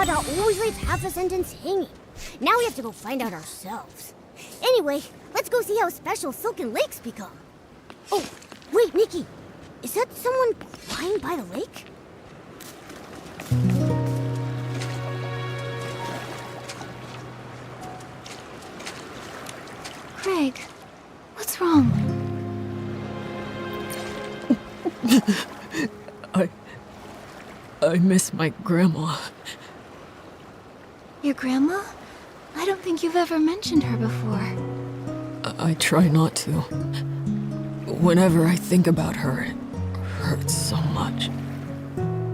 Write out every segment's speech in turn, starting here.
Dada always leaves half a sentence hanging. Now we have to go find out ourselves. Anyway, let's go see how special Silken Lakes become. Oh, wait, Nikki. Is that someone lying by the lake? Craig, what's wrong? I miss my grandma. Your grandma? I don't think you've ever mentioned her before. I try not to. Whenever I think about her, it hurts so much.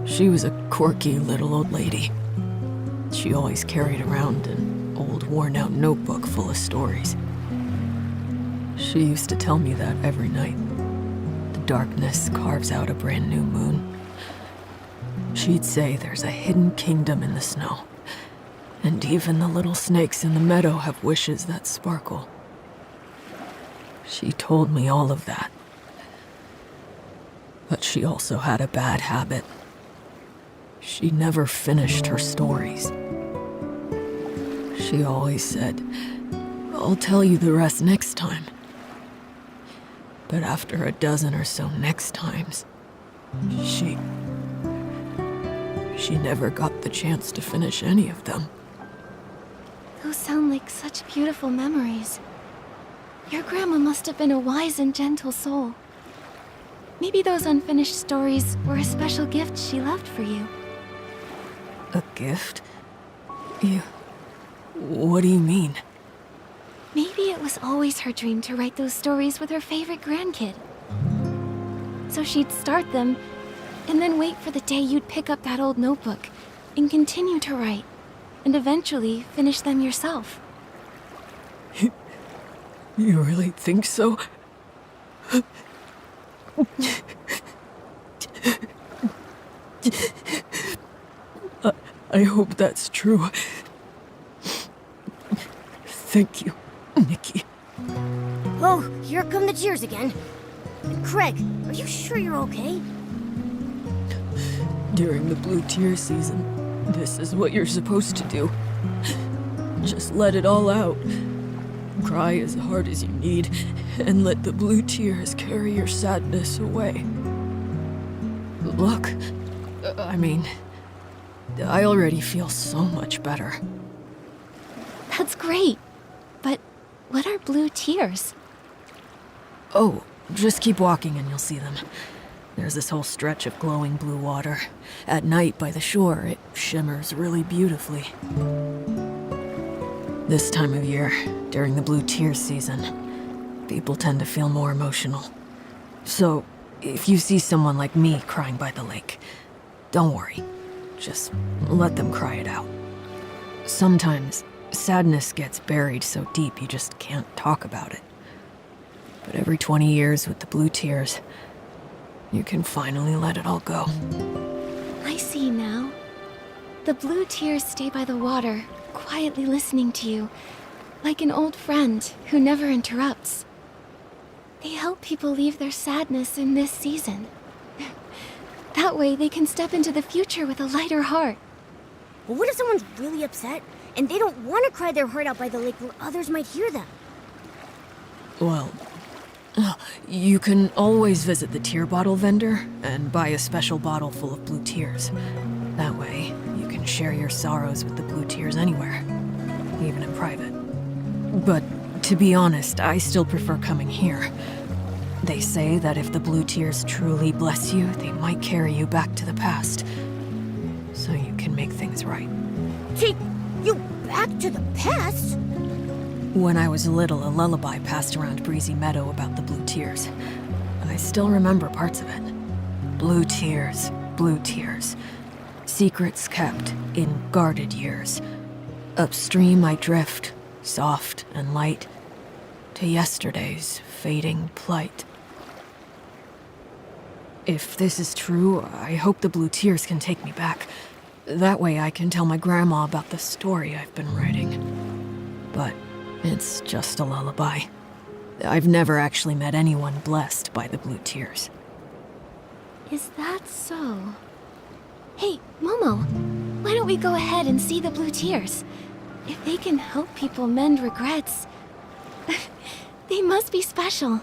She was a quirky little old lady. She always carried around an old worn-out notebook full of stories. She used to tell me that every night. The darkness carves out a brand new moon. She'd say there's a hidden kingdom in the snow, and even the little snakes in the meadow have wishes that sparkle. She told me all of that. But she also had a bad habit. She never finished her stories. She always said, "I'll tell you the rest next time." But after a dozen or so next times, she never got the chance to finish any of them. Those sound like such beautiful memories. Your grandma must have been a wise and gentle soul. Maybe those unfinished stories were a special gift she left for you. A gift? What do you mean? Maybe it was always her dream to write those stories with her favorite grandkid. So she'd start them, and then wait for the day you'd pick up that old notebook and continue to write, and eventually finish them yourself. You really think so? I hope that's true. Thank you, Nikki. Oh, here come the tears again. Craig, are you sure you're okay? During the blue tear season, this is what you're supposed to do. Just let it all out. Cry as hard as you need, and let the blue tears carry your sadness away. Look, I already feel so much better. That's great. But what are blue tears? Oh, just keep walking and you'll see them. There's this whole stretch of glowing blue water. At night by the shore, it shimmers really beautifully. This time of year, during the blue tears season, people tend to feel more emotional. So, if you see someone like me crying by the lake, don't worry. Just let them cry it out. Sometimes, sadness gets buried so deep you just can't talk about it. But every 20 years with the blue tears, you can finally let it all go. I see now. The blue tears stay by the water, quietly listening to you, like an old friend who never interrupts. They help people leave their sadness in this season. That way they can step into the future with a lighter heart. But what if someone's really upset and they don't want to cry their heart out by the lake where others might hear them? Well, you can always visit the tear bottle vendor and buy a special bottle full of blue tears. That way, you can share your sorrows with the blue tears anywhere, even in private. But to be honest, I still prefer coming here. They say that if the blue tears truly bless you, they might carry you back to the past, so you can make things right. Take you back to the past? When I was little, a lullaby passed around Breezy Meadow about the blue tears. I still remember parts of it. Blue tears, secrets kept in guarded years. Upstream I drift, soft and light, to yesterday's fading plight. If this is true, I hope the blue tears can take me back. That way I can tell my grandma about the story I've been writing. But it's just a lullaby. I've never actually met anyone blessed by the blue tears. Is that so? Hey, Momo, Why don't we go ahead and see the blue tears? If they can help people mend regrets, they must be special.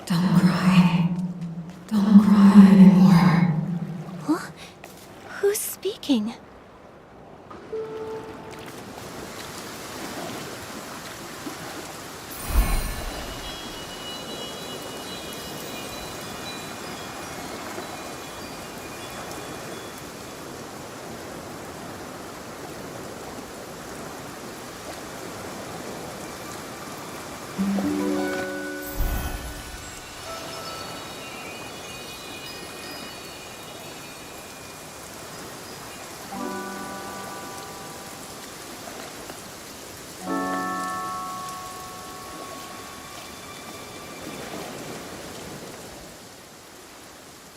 Don't cry. Don't cry anymore. Huh? Who's speaking?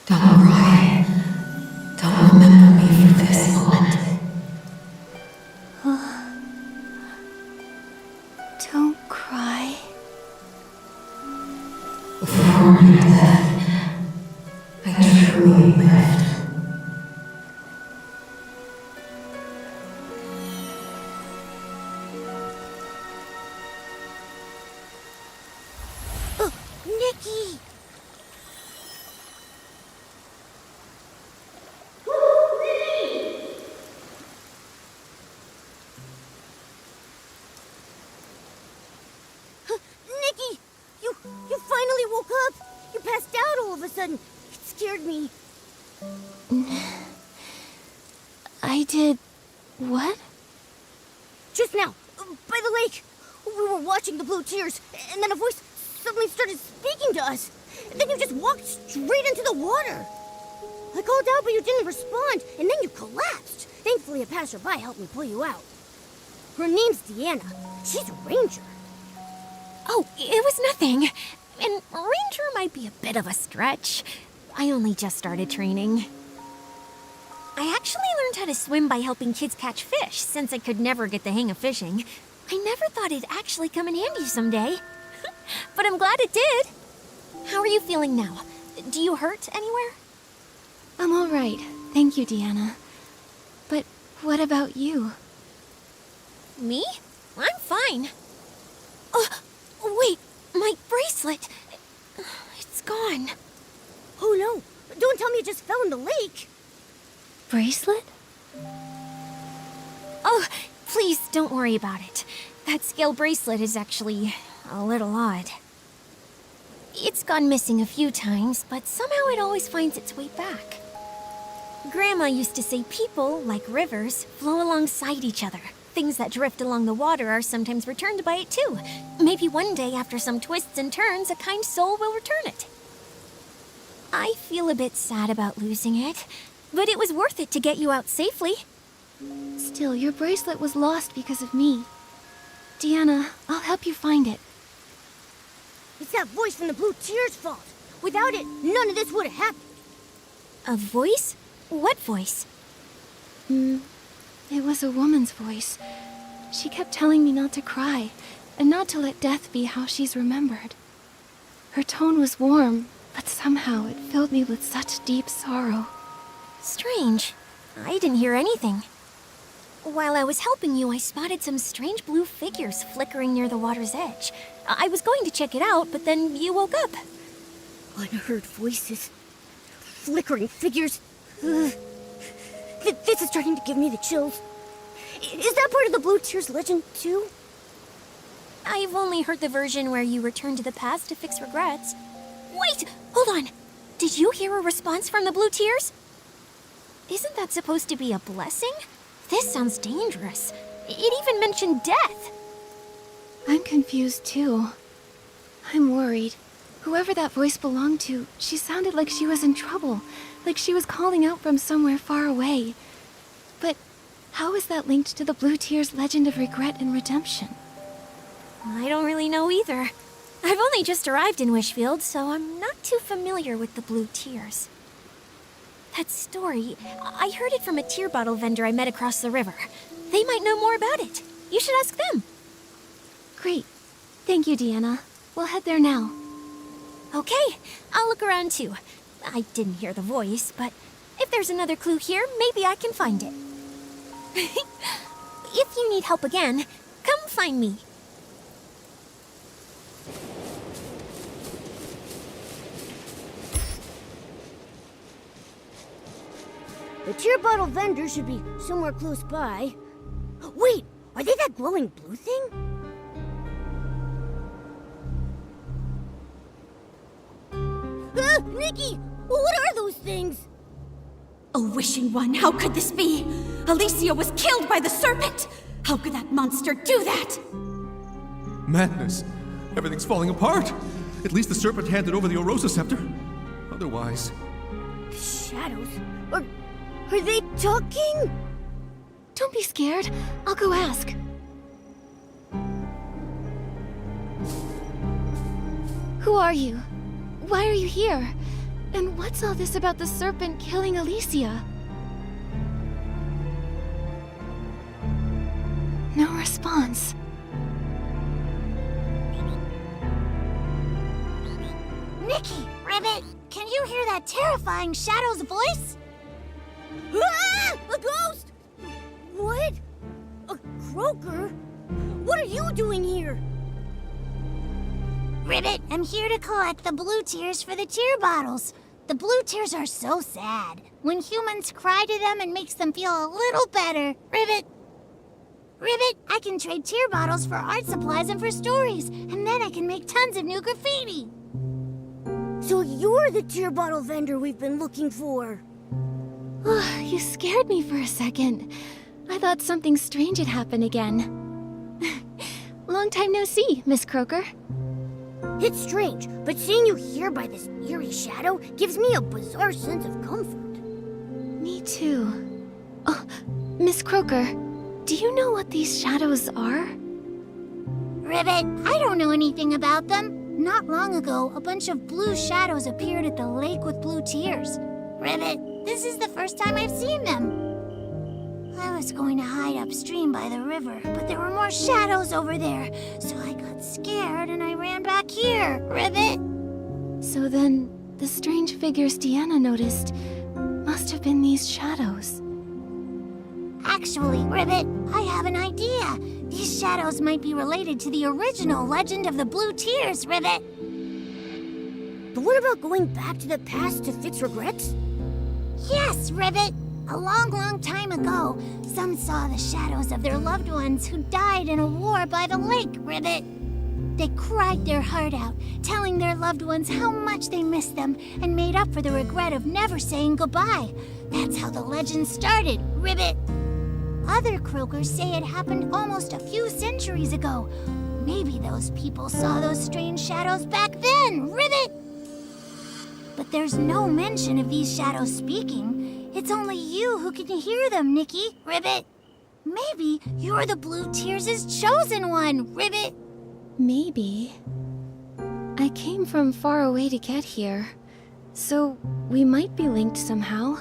Don't cry. Don't remember me for this moment. Don't cry. Before my death, I truly lived. Nikki! Nikki! You finally woke up! You passed out all of a sudden. It scared me. I did... what? Just now, by the lake. We were watching the blue tears, and then a voice suddenly started speaking to us. And then you just walked straight into the water. I called out, but you didn't respond, and then you collapsed. Thankfully, a passerby helped me pull you out. Her name's Deanna. She's a ranger. Oh, it was nothing. And ranger might be a bit of a stretch. I only just started training. I actually learned how to swim by helping kids catch fish, since I could never get the hang of fishing. I never thought it'd actually come in handy someday. But I'm glad it did. How are you feeling now? Do you hurt anywhere? I'm all right. Thank you, Deanna. But what about you? Me? I'm fine. Wait, my bracelet. It's gone. Oh no, don't tell me it just fell in the lake. Bracelet? Oh, please don't worry about it. That scale bracelet is actually a little odd. It's gone missing a few times, but somehow it always finds its way back. Grandma used to say people, like rivers, flow alongside each other. Things that drift along the water are sometimes returned by it too. Maybe one day, after some twists and turns, a kind soul will return it. I feel a bit sad about losing it, but it was worth it to get you out safely. Still, your bracelet was lost because of me. Deanna, I'll help you find it. It's that voice from the blue tears' fault. Without it, none of this would have happened. A voice? What voice? It was a woman's voice. She kept telling me not to cry, and not to let death be how she's remembered. Her tone was warm, but somehow it filled me with such deep sorrow. Strange. I didn't hear anything. While I was helping you, I spotted some strange blue figures flickering near the water's edge. I was going to check it out, but then you woke up. Unheard voices. Flickering figures. Ugh. This is starting to give me the chills. Is that part of the Blue Tears legend, too? I've only heard the version where you return to the past to fix regrets. Wait! Hold on! Did you hear a response from the Blue Tears? Isn't that supposed to be a blessing? This sounds dangerous. It even mentioned death. I'm confused, too. I'm worried. Whoever that voice belonged to, she sounded like she was in trouble, like she was calling out from somewhere far away. But how is that linked to the Blue Tears legend of regret and redemption? I don't really know either. I've only just arrived in Wishfield, so I'm not too familiar with the Blue Tears. That story, I heard it from a tear bottle vendor I met across the river. They might know more about it. You should ask them. Great. Thank you, Deanna. We'll head there now. Okay, I'll look around too. I didn't hear the voice, but if there's another clue here, maybe I can find it. If you need help again, come find me. The tear bottle vendor should be somewhere close by. Wait, are they that glowing blue thing? Nikki! What are those things? A wishing one, how could this be? Alicia was killed by the serpent! How could that monster do that? Madness. Everything's falling apart. At least the serpent handed over the Orosa scepter. Otherwise... Shadows? Are they talking? Don't be scared. I'll go ask. Who are you? Why are you here? And what's all this about the serpent killing Alicia? No response. Nikki! Ribbit, can you hear that terrifying Shadow's voice? Ah! A ghost! What? A croaker? What are you doing here? Ribbit, I'm here to collect the blue tears for the tear bottles. The blue tears are so sad. When humans cry to them, it makes them feel a little better. Ribbit! Ribbit, I can trade tear bottles for art supplies and for stories, and then I can make tons of new graffiti. So you're the tear bottle vendor we've been looking for. You scared me for a second. I thought something strange had happened again. Long time no see, Miss Croaker. It's strange, but seeing you here by this eerie shadow gives me a bizarre sense of comfort. Me too. Oh, Miss Croaker, do you know what these shadows are? Ribbit, I don't know anything about them. Not long ago, a bunch of blue shadows appeared at the lake with blue tears. Ribbit, this is the first time I've seen them. I was going to hide upstream by the river, but there were more shadows over there, so I got scared and I ran back here. Ribbit! So then, the strange figures Deanna noticed must have been these shadows. Actually, Ribbit, I have an idea. These shadows might be related to the original legend of the blue tears, Ribbit. But what about going back to the past to fix regrets? Yes, Ribbit. A long, long time ago, some saw the shadows of their loved ones who died in a war by the lake, Ribbit. They cried their heart out, telling their loved ones how much they missed them and made up for the regret of never saying goodbye. That's how the legend started, Ribbit. Other croakers say it happened almost a few centuries ago. Maybe those people saw those strange shadows back then, Ribbit. But there's no mention of these shadows speaking. It's only you who can hear them, Nikki, Ribbit. Maybe you're the Blue Tears' chosen one, Ribbit. Maybe. I came from far away to get here, so we might be linked somehow.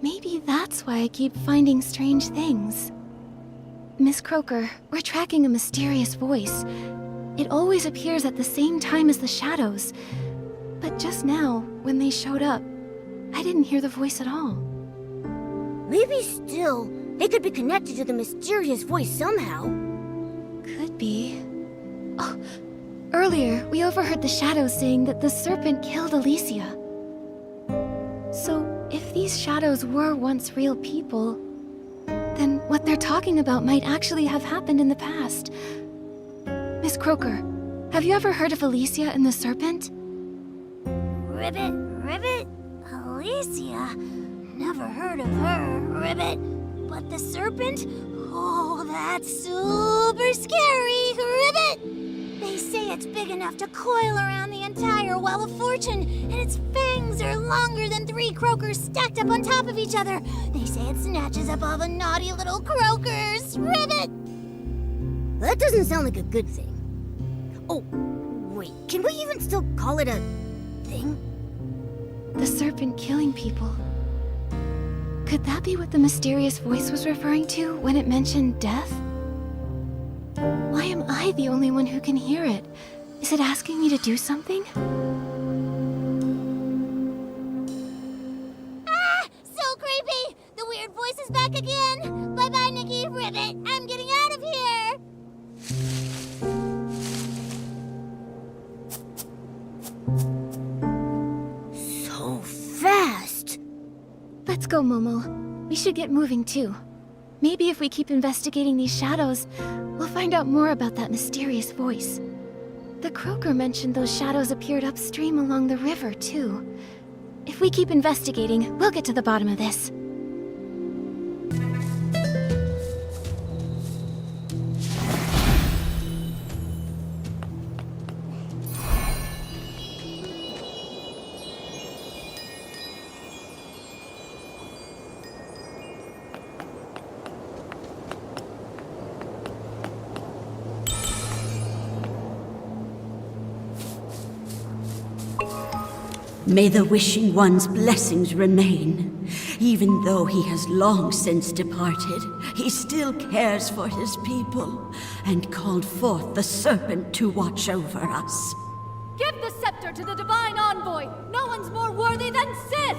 Maybe that's why I keep finding strange things. Miss Croaker, we're tracking a mysterious voice. It always appears at the same time as the shadows. But just now, when they showed up, I didn't hear the voice at all. Maybe still, they could be connected to the mysterious voice somehow. Could be. Oh, earlier, we overheard the shadows saying that the serpent killed Alicia. So, if these shadows were once real people, then what they're talking about might actually have happened in the past. Miss Croaker, have you ever heard of Alicia and the serpent? Ribbit? Alicia? Never heard of her, Ribbit. But the serpent? Oh, that's super scary, Ribbit! They say it's big enough to coil around the entire Well of Fortune, and its fangs are longer than 3 croakers stacked up on top of each other. They say it snatches up all the naughty little croakers, Ribbit! That doesn't sound like a good thing. Oh, wait, can we even still call it a thing? the serpent killing people. Could that be what the mysterious voice was referring to when it mentioned death? Why am I the only one who can hear it? Is it asking me to do something? Ah! So creepy! The weird voice is back again! Bye-bye, Nikki. Ribbit! I'm getting out of here! So fast! Let's go, Momo. We should get moving too. Maybe if we keep investigating these shadows, we'll find out more about that mysterious voice. The croaker mentioned those shadows appeared upstream along the river too. If we keep investigating, we'll get to the bottom of this. May the Wishing One's blessings remain. Even though he has long since departed, he still cares for his people and called forth the serpent to watch over us. Give the scepter to the divine envoy! No one's more worthy than Sith!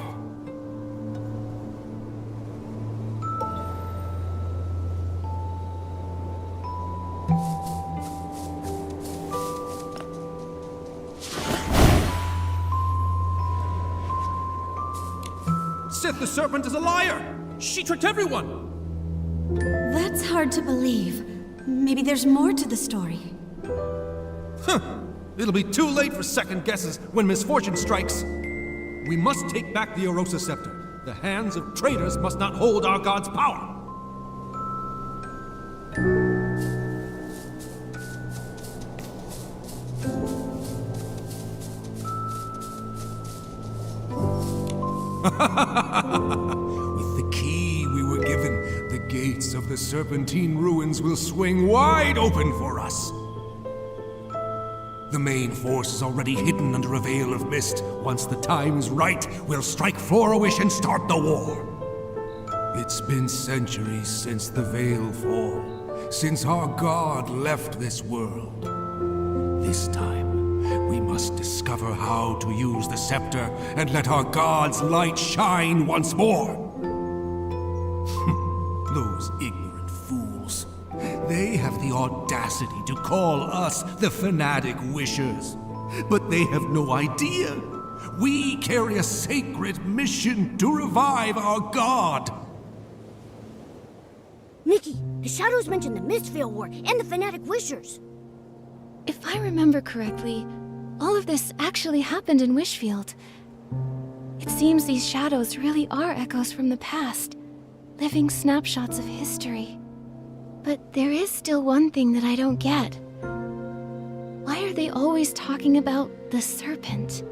Sith the Serpent is a liar! She tricked everyone! That's hard to believe. Maybe there's more to the story. It'll be too late for second guesses when misfortune strikes. We must take back the Orosa Scepter. The hands of traitors must not hold our god's power. With the key we were given, the gates of the Serpentine ruins will swing wide open for us. The main force is already hidden under a veil of mist. Once the time is right, we'll strike Flora-Wish and start the war. It's been centuries since the Veil fall, since our god left this world. This time, we must discover how to use the scepter and let our god's light shine once more. Those ignorant fools. They have the audacity to call us the fanatic wishers. But they have no idea. We carry a sacred mission to revive our god. Nikki, the shadows mentioned the Mistveil War and the Fanatic Wishers. If I remember correctly, all of this actually happened in Wishfield. It seems these shadows really are echoes from the past, living snapshots of history. But there is still one thing that I don't get. Why are they always talking about the serpent?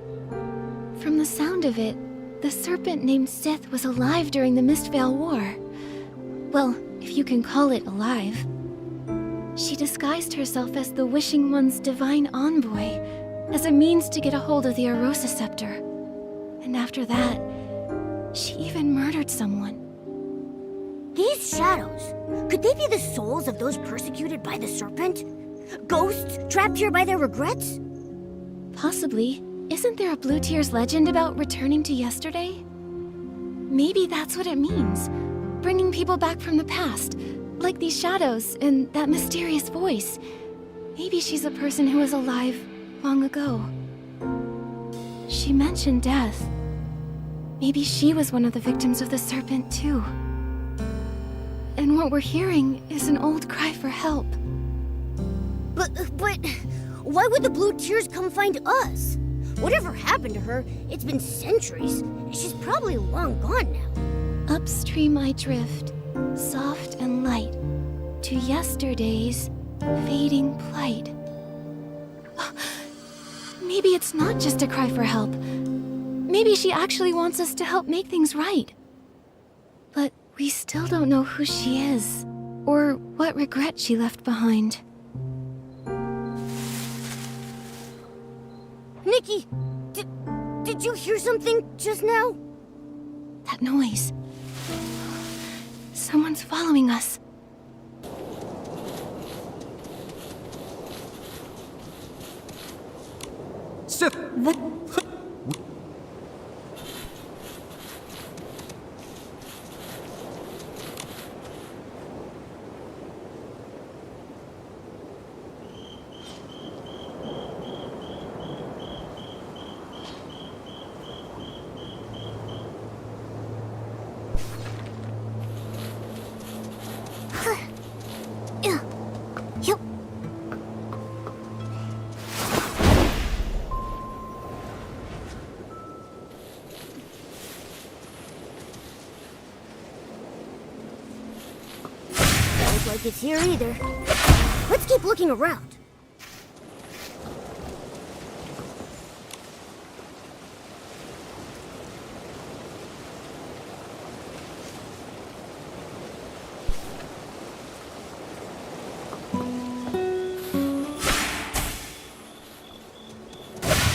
From the sound of it, the serpent named Sith was alive during the Mistveil War. Well, if you can call it alive. She disguised herself as the Wishing One's divine envoy, as a means to get a hold of the Orosa Scepter. And after that, she even murdered someone. These shadows, could they be the souls of those persecuted by the serpent? Ghosts trapped here by their regrets? Possibly. Isn't there a Blue Tears legend about returning to yesterday? Maybe that's what it means. Bringing people back from the past, like these shadows and that mysterious voice. Maybe she's a person who was alive long ago. She mentioned death. Maybe she was one of the victims of the serpent too. And what we're hearing is an old cry for help. But why would the Blue Tears come find us? Whatever happened to her, it's been centuries. She's probably long gone now. Upstream I drift, soft and light, to yesterday's fading plight. Maybe it's not just a cry for help. Maybe she actually wants us to help make things right. But we still don't know who she is, or what regret she left behind. Nikki, Did you hear something just now? That noise. Someone's following us. Yep. Don't look like it's here either. Let's keep looking around.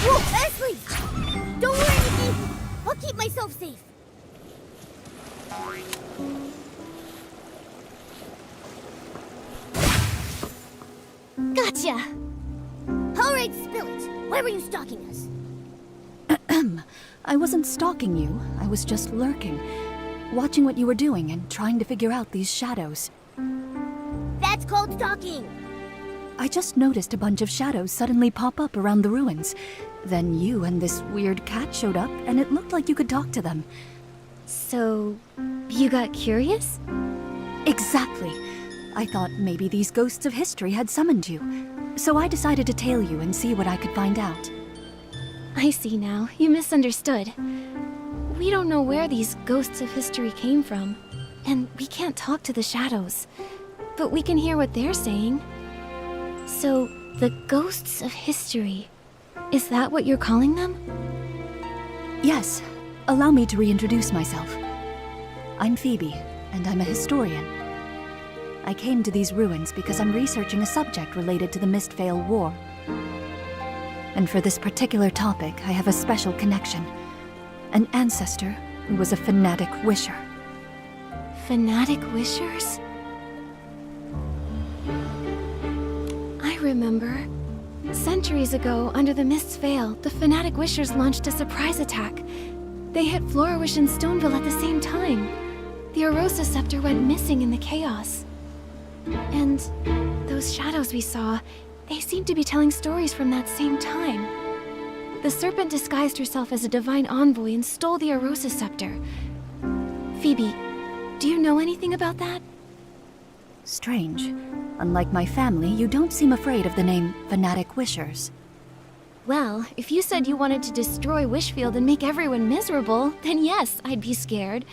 Whoa, Ashley! Don't worry, Nikki. I'll keep myself safe. Gotcha! All right, spill it. Why were you stalking us? I wasn't stalking you. I was just lurking, watching what you were doing and trying to figure out these shadows. That's called stalking. I just noticed a bunch of shadows suddenly pop up around the ruins. Then you and this weird cat showed up, and it looked like you could talk to them. So, you got curious? Exactly. I thought maybe these ghosts of history had summoned you. So I decided to tail you and see what I could find out. I see now. You misunderstood. We don't know where these ghosts of history came from, and we can't talk to the shadows. But we can hear what they're saying. So, the ghosts of history. Is that what you're calling them? Yes. Allow me to reintroduce myself. I'm Phoebe, and I'm a historian. I came to these ruins because I'm researching a subject related to the Mistveil War. And for this particular topic, I have a special connection. An ancestor who was a fanatic wisher. Fanatic wishers? I remember. Centuries ago, under the Mist's Veil, the fanatic wishers launched a surprise attack. They hit Floriwish and Stoneville at the same time. The Arosa scepter went missing in the chaos. And those shadows we saw, they seemed to be telling stories from that same time. The serpent disguised herself as a divine envoy and stole the Arosa scepter. Phoebe, do you know anything about that? Strange. Unlike my family, you don't seem afraid of the name Fanatic Wishers. Well, if you said you wanted to destroy Wishfield and make everyone miserable, then yes, I'd be scared.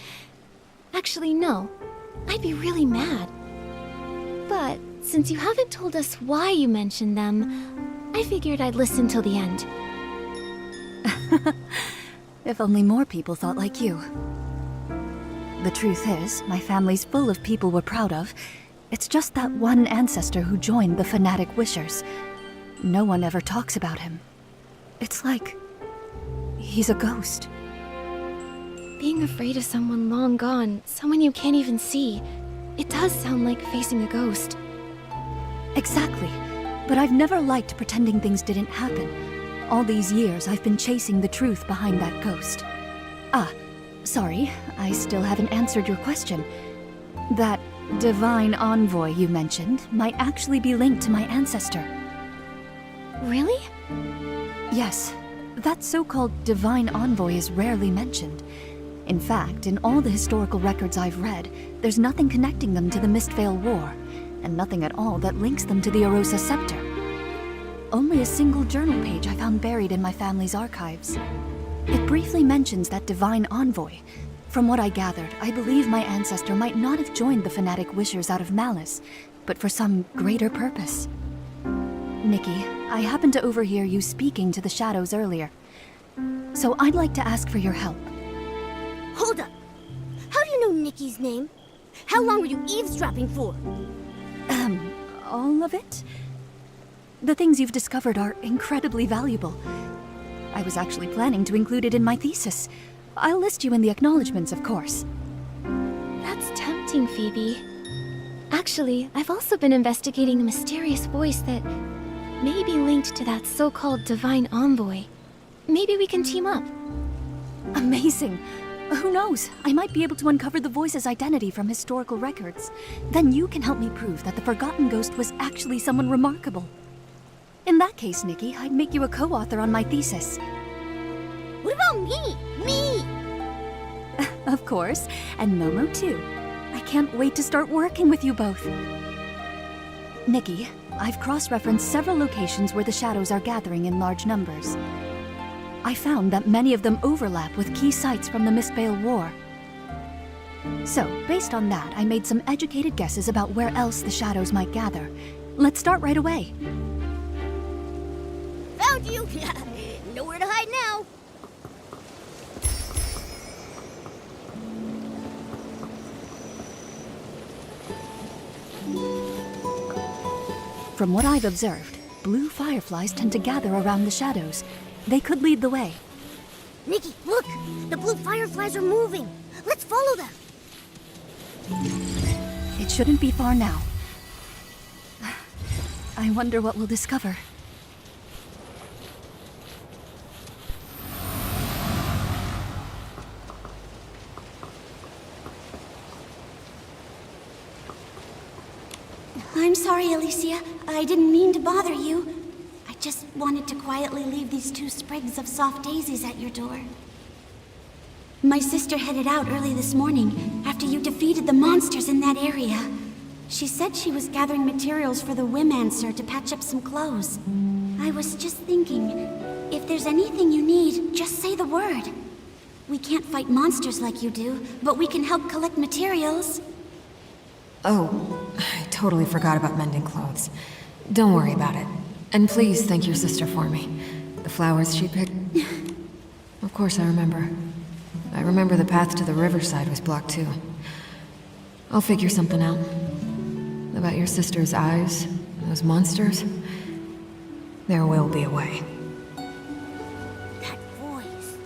Actually, no. I'd be really mad. But since you haven't told us why you mentioned them, I figured I'd listen till the end. If only more people thought like you. The truth is, my family's full of people we're proud of. It's just that one ancestor who joined the Fanatic Wishers. No one ever talks about him. It's like he's a ghost. Being afraid of someone long gone, someone you can't even see, it does sound like facing a ghost. Exactly. But I've never liked pretending things didn't happen. All these years, I've been chasing the truth behind that ghost. Ah, sorry, I still haven't answered your question. That divine envoy you mentioned might actually be linked to my ancestor. Really? Yes. That so-called divine envoy is rarely mentioned. In fact, in all the historical records I've read, there's nothing connecting them to the Mistveil War, and nothing at all that links them to the Arosa scepter. Only a single journal page I found buried in my family's archives. It briefly mentions that divine envoy. From what I gathered, I believe my ancestor might not have joined the Fanatic Wishers out of malice, but for some greater purpose. Nikki, I happened to overhear you speaking to the shadows earlier, so I'd like to ask for your help. Hold up. How do you know Nikki's name? How long were you eavesdropping for? All of it? The things you've discovered are incredibly valuable. I was actually planning to include it in my thesis. I'll list you in the acknowledgements, of course. That's tempting, Phoebe. Actually, I've also been investigating a mysterious voice that may be linked to that so-called Divine Envoy. Maybe we can team up. Amazing. Who knows? I might be able to uncover the voice's identity from historical records. Then you can help me prove that the Forgotten Ghost was actually someone remarkable. In that case, Nikki, I'd make you a co-author on my thesis. What about me? Me! Of course, and Momo too. I can't wait to start working with you both. Nikki, I've cross-referenced several locations where the shadows are gathering in large numbers. I found that many of them overlap with key sites from the Mistveil War. So, based on that, I made some educated guesses about where else the shadows might gather. Let's start right away. Found you! Nowhere to hide now. From what I've observed, blue fireflies tend to gather around the shadows. They could lead the way. Nikki, look! The blue fireflies are moving. Let's follow them. It shouldn't be far now. I wonder what we'll discover. I'm sorry, Alicia. I didn't mean to bother you. I just wanted to quietly leave these 2 sprigs of soft daisies at your door. My sister headed out early this morning after you defeated the monsters in that area. She said she was gathering materials for the Wimancer to patch up some clothes. I was just thinking, if there's anything you need, just say the word. We can't fight monsters like you do, but we can help collect materials. Oh, I totally forgot about mending clothes. Don't worry about it. And please thank your sister for me. The flowers she picked... Of course I remember. I remember the path to the riverside was blocked too. I'll figure something out. About your sister's eyes, those monsters... There will be a way. That voice.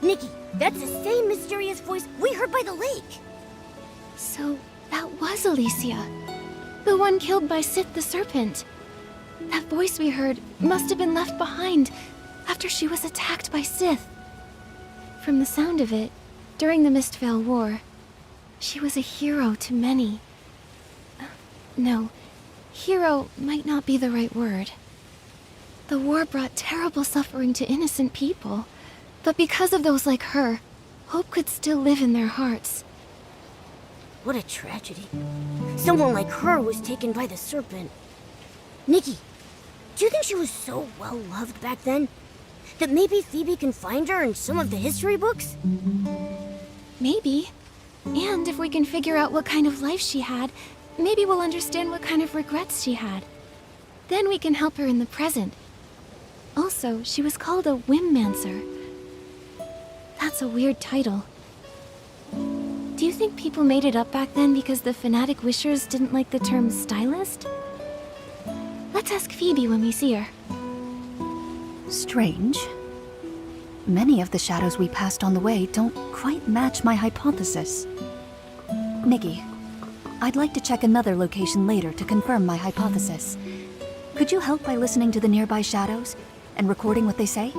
Nikki, that's the same mysterious voice we heard by the lake. So, that was Alicia. The one killed by Sith the Serpent. That voice we heard must have been left behind after she was attacked by Sith. From the sound of it, during the Mistveil War, she was a hero to many. No, hero might not be the right word. The war brought terrible suffering to innocent people, but because of those like her, hope could still live in their hearts. What a tragedy. Someone like her was taken by the serpent. Nikki, do you think she was so well loved back then? That maybe Phoebe can find her in some of the history books? Maybe. And if we can figure out what kind of life she had, maybe we'll understand what kind of regrets she had. Then we can help her in the present. Also, she was called a Wimancer. That's a weird title. Do you think people made it up back then because the fanatic wishers didn't like the term stylist? Let's ask Phoebe when we see her. Strange. Many of the shadows we passed on the way don't quite match my hypothesis. Nikki, I'd like to check another location later to confirm my hypothesis. Could you help by listening to the nearby shadows and recording what they say?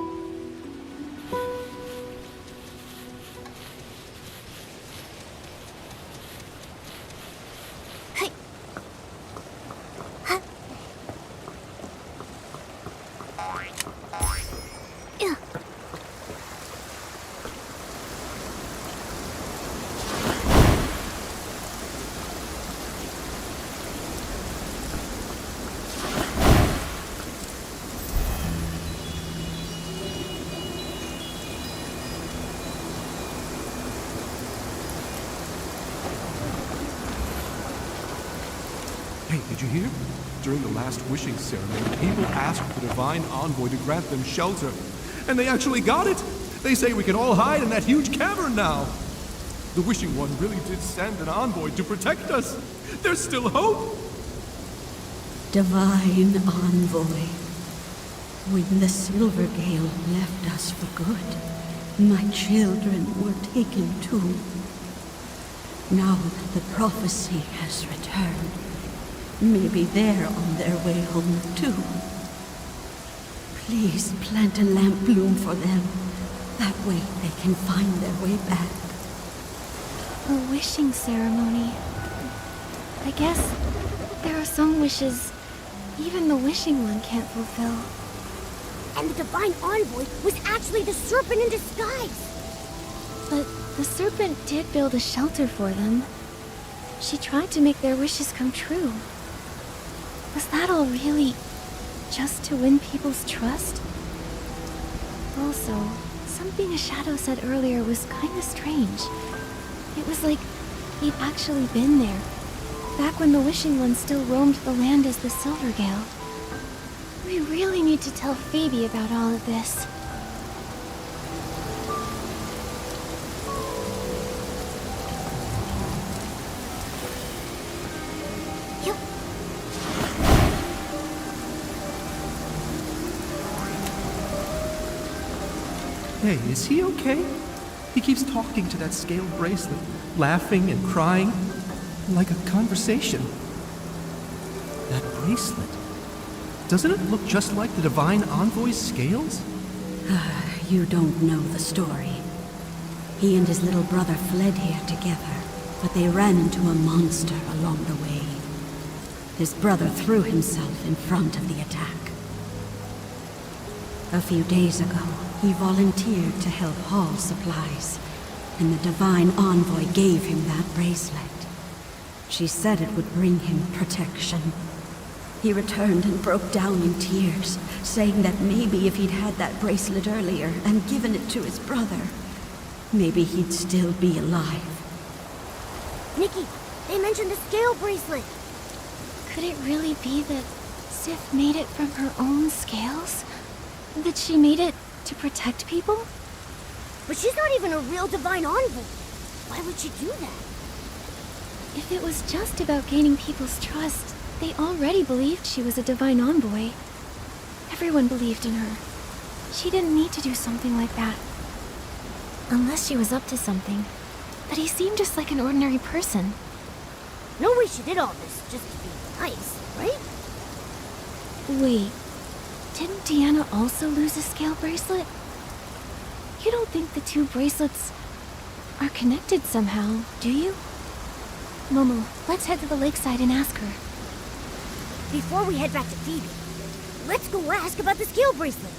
Hey, did you hear? During the last wishing ceremony, people asked the Divine Envoy to grant them shelter. And they actually got it! They say we can all hide in that huge cavern now! The Wishing One really did send an envoy to protect us! There's still hope! Divine Envoy. When the Silver Gale left us for good, my children were taken too. Now that the prophecy has returned, maybe they're on their way home too. Please plant a lamp bloom for them. That way they can find their way back. A wishing ceremony. I guess there are some wishes even the wishing one can't fulfill. And the Divine Envoy was actually the serpent in disguise. But the serpent did build a shelter for them. She tried to make their wishes come true. Was that all really just to win people's trust? Also, something a shadow said earlier was kinda strange. It was like he'd actually been there, back when the Wishing One still roamed the land as the Silvergale. We really need to tell Phoebe about all of this. Yep. Hey, is he okay? He keeps talking to that scaled bracelet, laughing and crying, like a conversation. That bracelet, doesn't it look just like the Divine Envoy's scales? You don't know the story. He and his little brother fled here together, but they ran into a monster along the way. His brother threw himself in front of the attack. A few days ago, he volunteered to help haul supplies, and the Divine Envoy gave him that bracelet. She said it would bring him protection. He returned and broke down in tears, saying that maybe if he'd had that bracelet earlier and given it to his brother, maybe he'd still be alive. Nikki, they mentioned the scale bracelet. Could it really be that Sif made it from her own scales? That she made it to protect people? But she's not even a real Divine Envoy. Why would she do that? If it was just about gaining people's trust, they already believed she was a Divine Envoy. Everyone believed in her. She didn't need to do something like that. Unless she was up to something. But he seemed just like an ordinary person. No way she did all this just to be nice, right? Wait, didn't Deanna also lose a scale bracelet? You don't think the two bracelets are connected somehow, do you? Momo, let's head to the lakeside and ask her. Before we head back to Phoebe, let's go ask about the scale bracelet.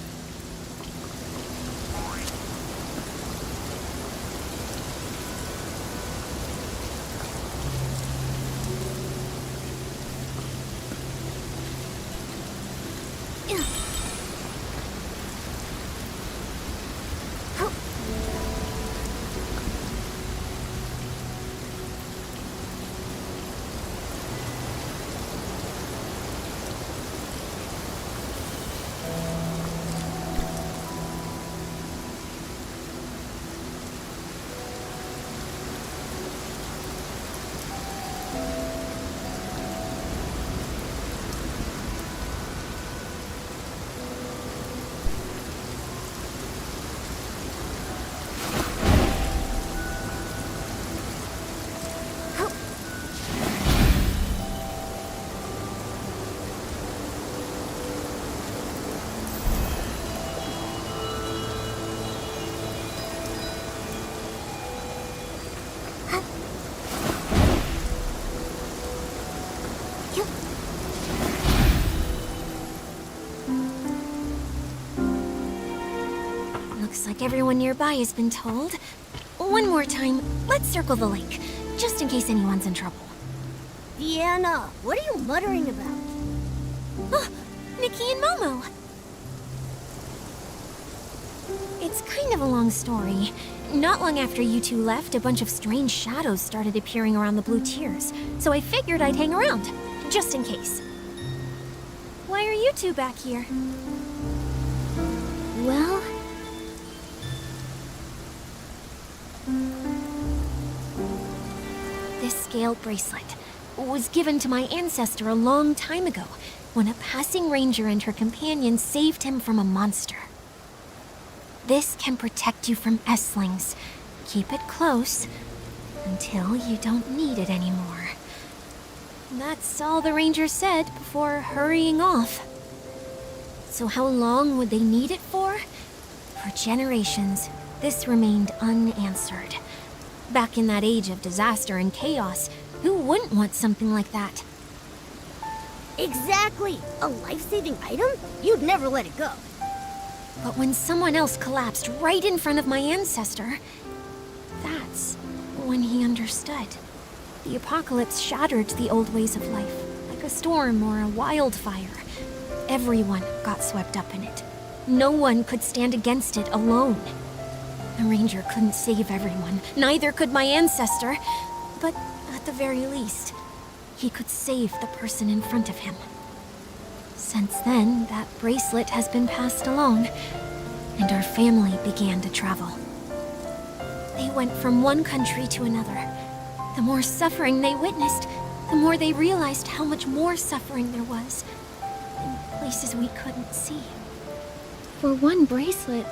Looks like everyone nearby has been told. One more time, let's circle the lake, just in case anyone's in trouble. Deanna, what are you muttering about? Oh, Nikki and Momo! It's kind of a long story. Not long after you two left, a bunch of strange shadows started appearing around the Blue Tears, so I figured I'd hang around, just in case. Why are you two back here? Well... This scale bracelet was given to my ancestor a long time ago. when a passing ranger and her companion saved him from a monster. This can protect you from Esslings. Keep it close until you don't need it anymore. That's all the ranger said before hurrying off. So how long would they need it for? For generations, this remained unanswered. Back in that age of disaster and chaos, who wouldn't want something like that? Exactly! A life-saving item? You'd never let it go. But when someone else collapsed right in front of my ancestor, that's when he understood. The apocalypse shattered the old ways of life, like a storm or a wildfire. Everyone got swept up in it. No one could stand against it alone. The ranger couldn't save everyone, neither could my ancestor. But at the very least, he could save the person in front of him. Since then, that bracelet has been passed along, and our family began to travel. They went from one country to another. The more suffering they witnessed, the more they realized how much more suffering there was, in places we couldn't see. For one bracelet,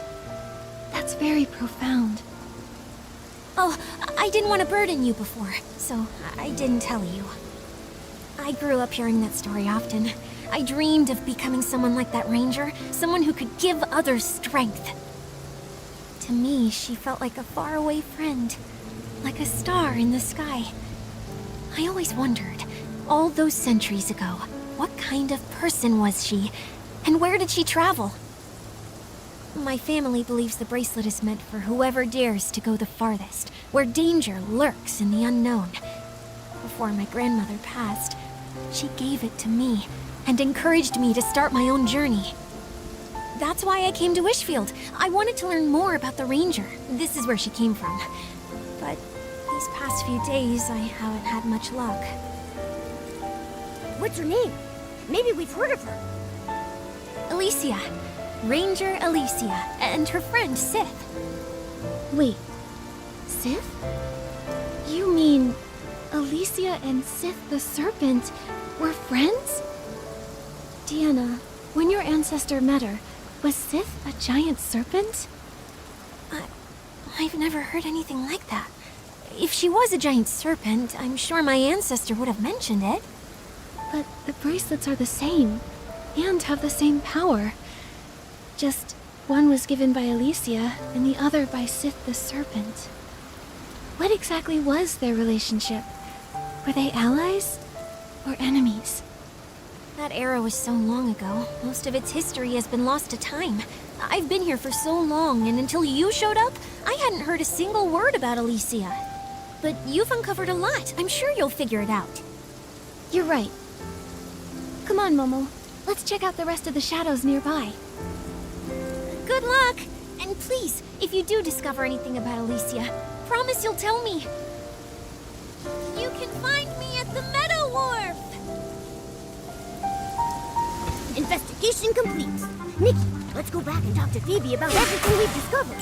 that's very profound. Oh, I didn't want to burden you before, so I didn't tell you. I grew up hearing that story often. I dreamed of becoming someone like that ranger, someone who could give others strength. To me, she felt like a faraway friend, like a star in the sky. I always wondered, all those centuries ago, what kind of person was she, and where did she travel? My family believes the bracelet is meant for whoever dares to go the farthest, where danger lurks in the unknown. Before my grandmother passed, she gave it to me and encouraged me to start my own journey. That's why I came to Wishfield. I wanted to learn more about the ranger. This is where she came from. But these past few days, I haven't had much luck. What's her name? Maybe we've heard of her. Alicia. Ranger Alicia, and her friend Sith. Wait, Sith? You mean Alicia and Sith the Serpent were friends? Deanna, when your ancestor met her, was Sith a giant serpent? I've never heard anything like that. If she was a giant serpent, I'm sure my ancestor would have mentioned it. But the bracelets are the same, and have the same power. Just one was given by Alicia, and the other by Sith the Serpent. What exactly was their relationship? Were they allies or enemies? That era was so long ago. Most of its history has been lost to time. I've been here for so long, and until you showed up, I hadn't heard a single word about Alicia. But you've uncovered a lot. I'm sure you'll figure it out. You're right. Come on, Momo. Let's check out the rest of the shadows nearby. Good luck! And please, if you do discover anything about Alicia, promise you'll tell me. You can find me at the Meadow Wharf! Investigation complete. Nikki, let's go back and talk to Phoebe about everything we've discovered.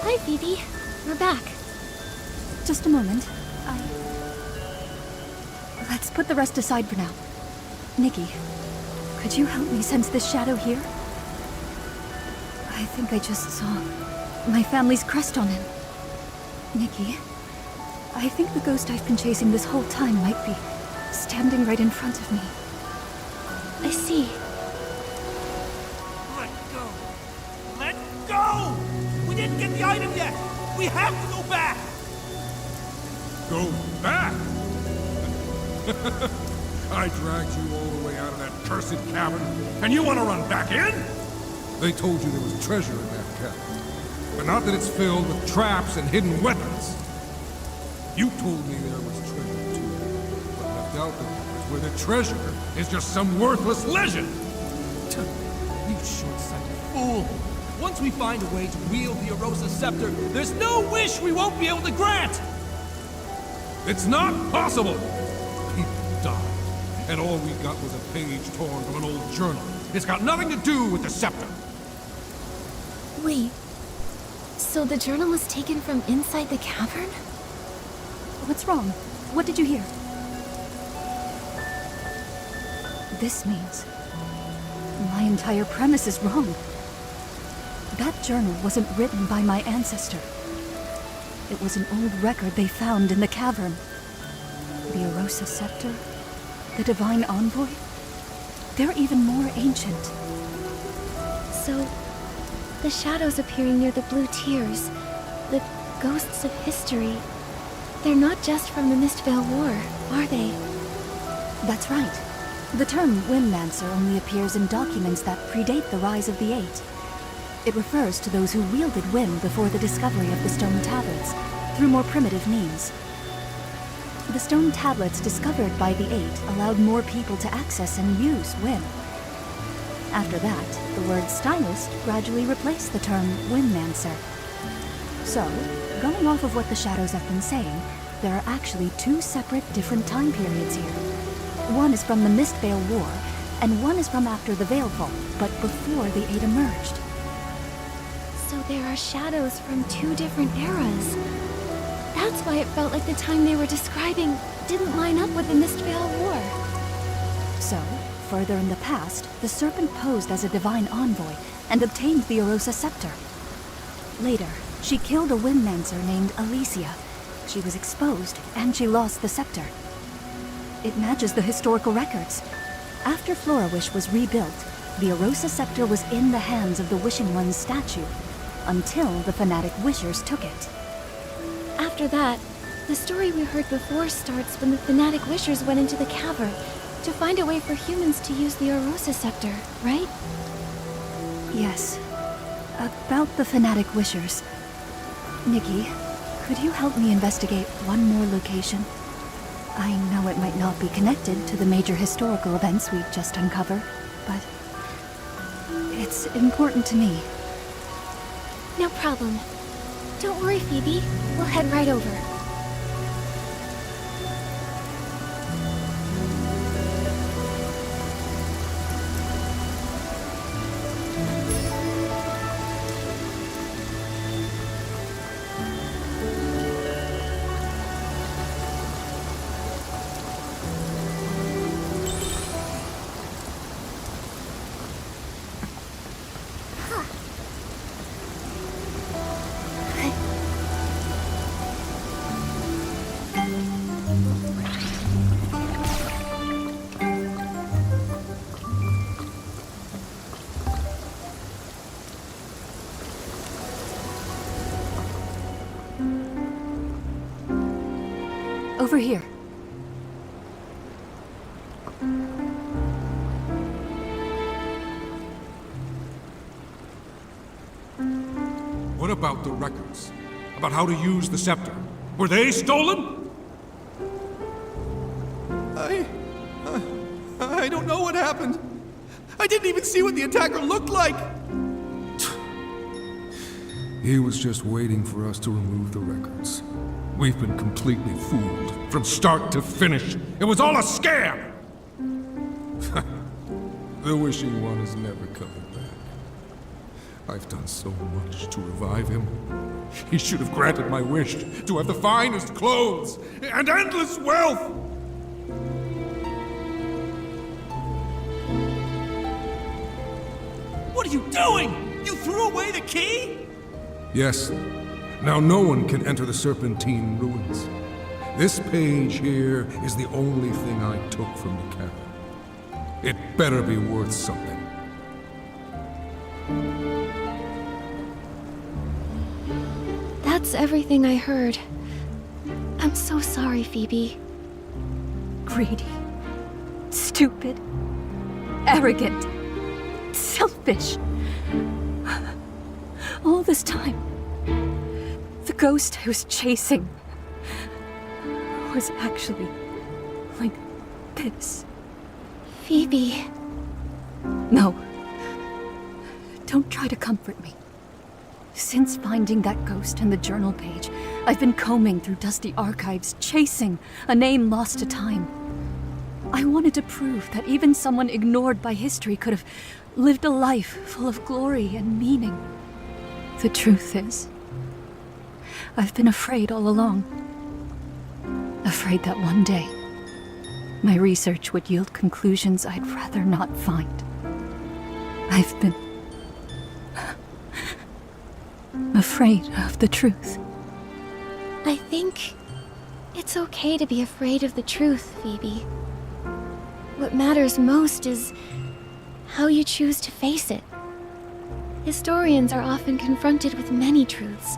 Hi, Phoebe. We're back. Just a moment. Let's put the rest aside for now. Nikki, could you help me sense this shadow here? I think I just saw my family's crest on him. Nikki, I think the ghost I've been chasing this whole time might be standing right in front of me. I see. Let go! Let go! We didn't get the item yet! We have to go back! Go back? I dragged you all the way out of that cursed cavern, and you want to run back in? They told you there was treasure in that cavern, but not that it's filled with traps and hidden weapons. You told me there was treasure too, but left out the parts where the treasure is just some worthless legend. You short-sighted fool! Once we find a way to wield the Arosa Scepter, there's no wish we won't be able to grant! It's not possible! People died, and all we got was a page torn from an old journal. It's got nothing to do with the scepter. Wait. So the journal was taken from inside the cavern? What's wrong? What did you hear? This means my entire premise is wrong. That journal wasn't written by my ancestor. It was an old record they found in the cavern. The Arosa Scepter, the Divine Envoy, they're even more ancient. So, the shadows appearing near the blue tears, the ghosts of history, they're not just from the Mistvale War, are they? That's right. The term Windmancer only appears in documents that predate the rise of the Eight. It refers to those who wielded wind before the discovery of the stone tablets, through more primitive means. The stone tablets discovered by the Eight allowed more people to access and use wind. After that, the word stylist gradually replaced the term Windmancer. So, going off of what the shadows have been saying, there are actually two separate different time periods here. One is from the Mistvale War, and one is from after the Veilfall, but before the Eight emerged. So there are shadows from two different eras. That's why it felt like the time they were describing didn't line up with the Mistvale War. So, further in the past, the Serpent posed as a divine envoy and obtained the Arosa Scepter. Later, she killed a Windmancer named Alicia. She was exposed, and she lost the scepter. It matches the historical records. After Florawish was rebuilt, the Arosa Scepter was in the hands of the Wishing One's statue, until the fanatic Wishers took it. After that, the story we heard before starts when the fanatic Wishers went into the cavern to find a way for humans to use the Arosa Scepter, right? Yes. About the fanatic Wishers. Nikki, could you help me investigate one more location? I know it might not be connected to the major historical events we just uncovered, but it's important to me. No problem. Don't worry, Phoebe. We'll head right over. Over here. What about the records? About how to use the scepter? Were they stolen? I don't know what happened. I didn't even see what the attacker looked like. He was just waiting for us to remove the records. We've been completely fooled, from start to finish. It was all a scam! The Wishing One is never coming back. I've done so much to revive him. He should have granted my wish to have the finest clothes and endless wealth! doing? You threw away the key? Yes. Now no one can enter the Serpentine ruins. This page here is the only thing I took from the cavern. It better be worth something. That's everything I heard. I'm so sorry, Phoebe. Greedy. Stupid. Arrogant. Selfish. All this time, the ghost I was chasing was actually like this. Phoebe. No. Don't try to comfort me. Since finding that ghost in the journal page, I've been combing through dusty archives, chasing a name lost to time. I wanted to prove that even someone ignored by history could have lived a life full of glory and meaning. The truth is, I've been afraid all along. Afraid that one day, my research would yield conclusions I'd rather not find. I've been afraid of the truth. I think it's okay to be afraid of the truth, Phoebe. What matters most is how you choose to face it. Historians are often confronted with many truths.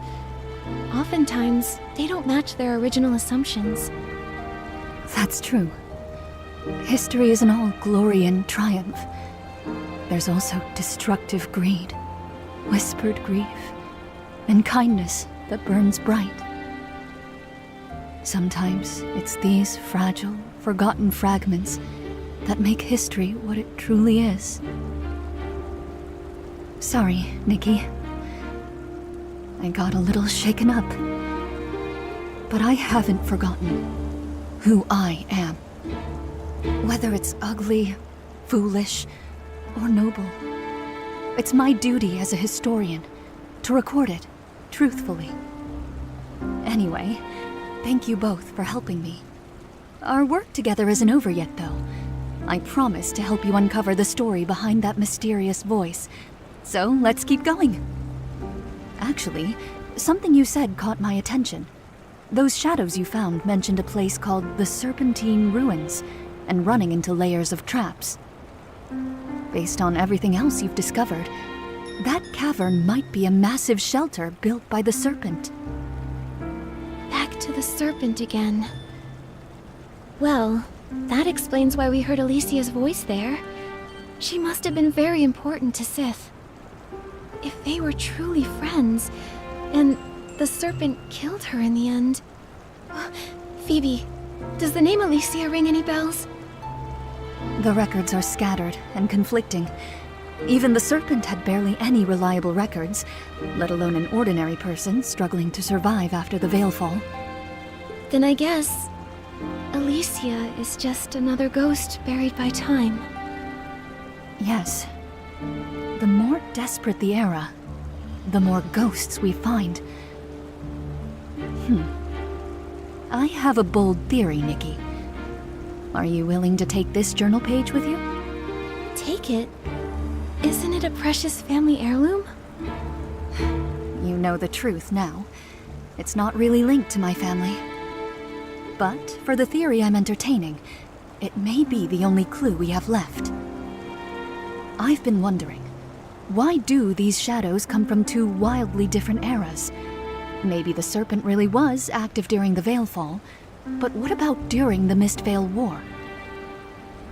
Oftentimes, they don't match their original assumptions. That's true. History isn't all glory and triumph. There's also destructive greed, whispered grief, and kindness that burns bright. Sometimes it's these fragile, forgotten fragments that make history what it truly is. Sorry, Nikki. I got a little shaken up. But I haven't forgotten who I am. Whether it's ugly, foolish, or noble. It's my duty as a historian to record it truthfully. Anyway, thank you both for helping me. Our work together isn't over yet, though. I promise to help you uncover the story behind that mysterious voice. So let's keep going. Actually, something you said caught my attention. Those shadows you found mentioned a place called the Serpentine Ruins, and running into layers of traps. Based on everything else you've discovered, that cavern might be a massive shelter built by the Serpent. Back to the Serpent again. Well, that explains why we heard Alicia's voice there. She must have been very important to Sith. If they were truly friends, and the Serpent killed her in the end... Phoebe, does the name Alicia ring any bells? The records are scattered and conflicting. Even the Serpent had barely any reliable records, let alone an ordinary person struggling to survive after the Veilfall. Then I guess Alicia is just another ghost buried by time. Yes. The more desperate the era, the more ghosts we find. I have a bold theory, Nikki. Are you willing to take this journal page with you? Take it? Isn't it a precious family heirloom? You know the truth now. It's not really linked to my family. But for the theory I'm entertaining, it may be the only clue we have left. I've been wondering, why do these shadows come from two wildly different eras? Maybe the Serpent really was active during the Veilfall, but what about during the Mistveil War?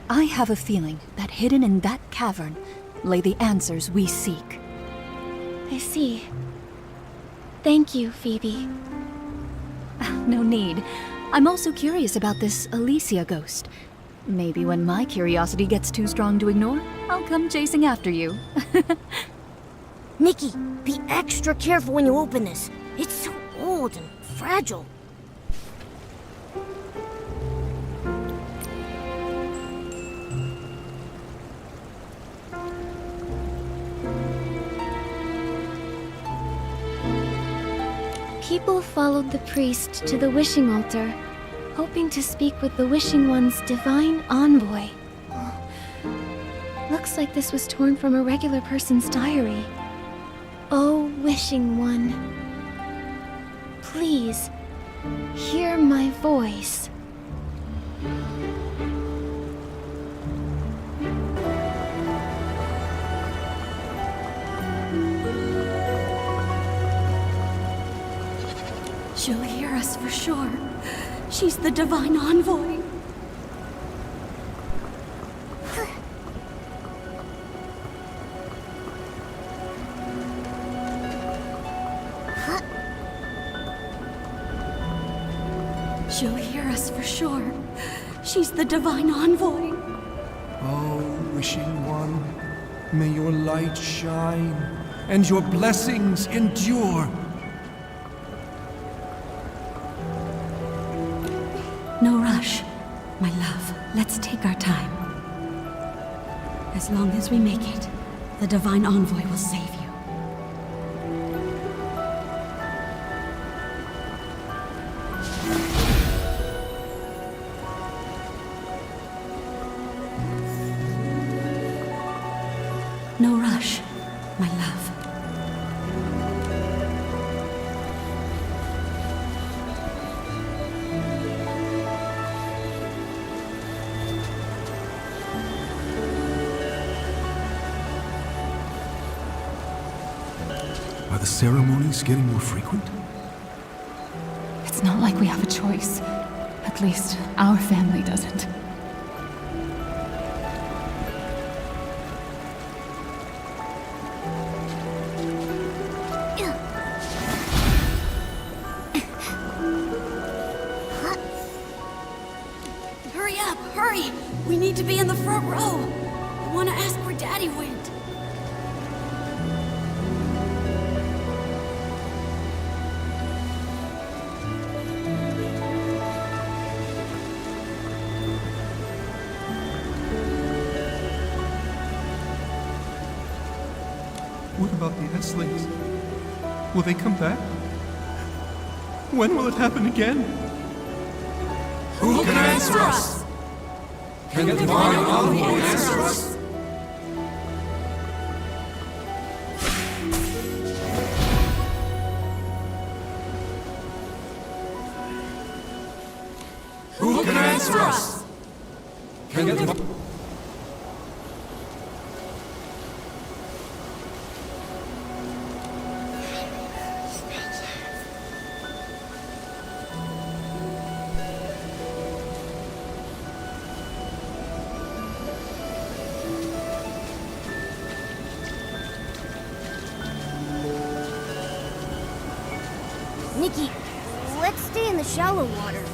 I have a feeling that hidden in that cavern lay the answers we seek. I see. Thank you, Phoebe. No need. I'm also curious about this Alicia ghost. Maybe when my curiosity gets too strong to ignore, I'll come chasing after you. Nikki, be extra careful when you open this. It's so old and fragile. People followed the priest to the wishing altar, hoping to speak with the Wishing One's divine envoy. looks like this was torn from a regular person's diary. Oh, wishing one. Please, hear my voice. She'll hear us for sure. She's the divine envoy. She'll hear us for sure. She's the divine envoy. Oh, wishing one, may your light shine and your blessings endure. No rush, my love. Let's take our time. As long as we make it, the divine envoy will save you. No rush, my love. Are the ceremonies getting more frequent? It's not like we have a choice. At least, our family doesn't. Hurry up, hurry! We need to be in the front row. I want to ask where Daddy went. What about the S-Lings? Will they come back? When will it happen again? Who can answer us? Can the divine envoy answer us? Who can answer us? Can the Nikki, let's stay in the shallow water.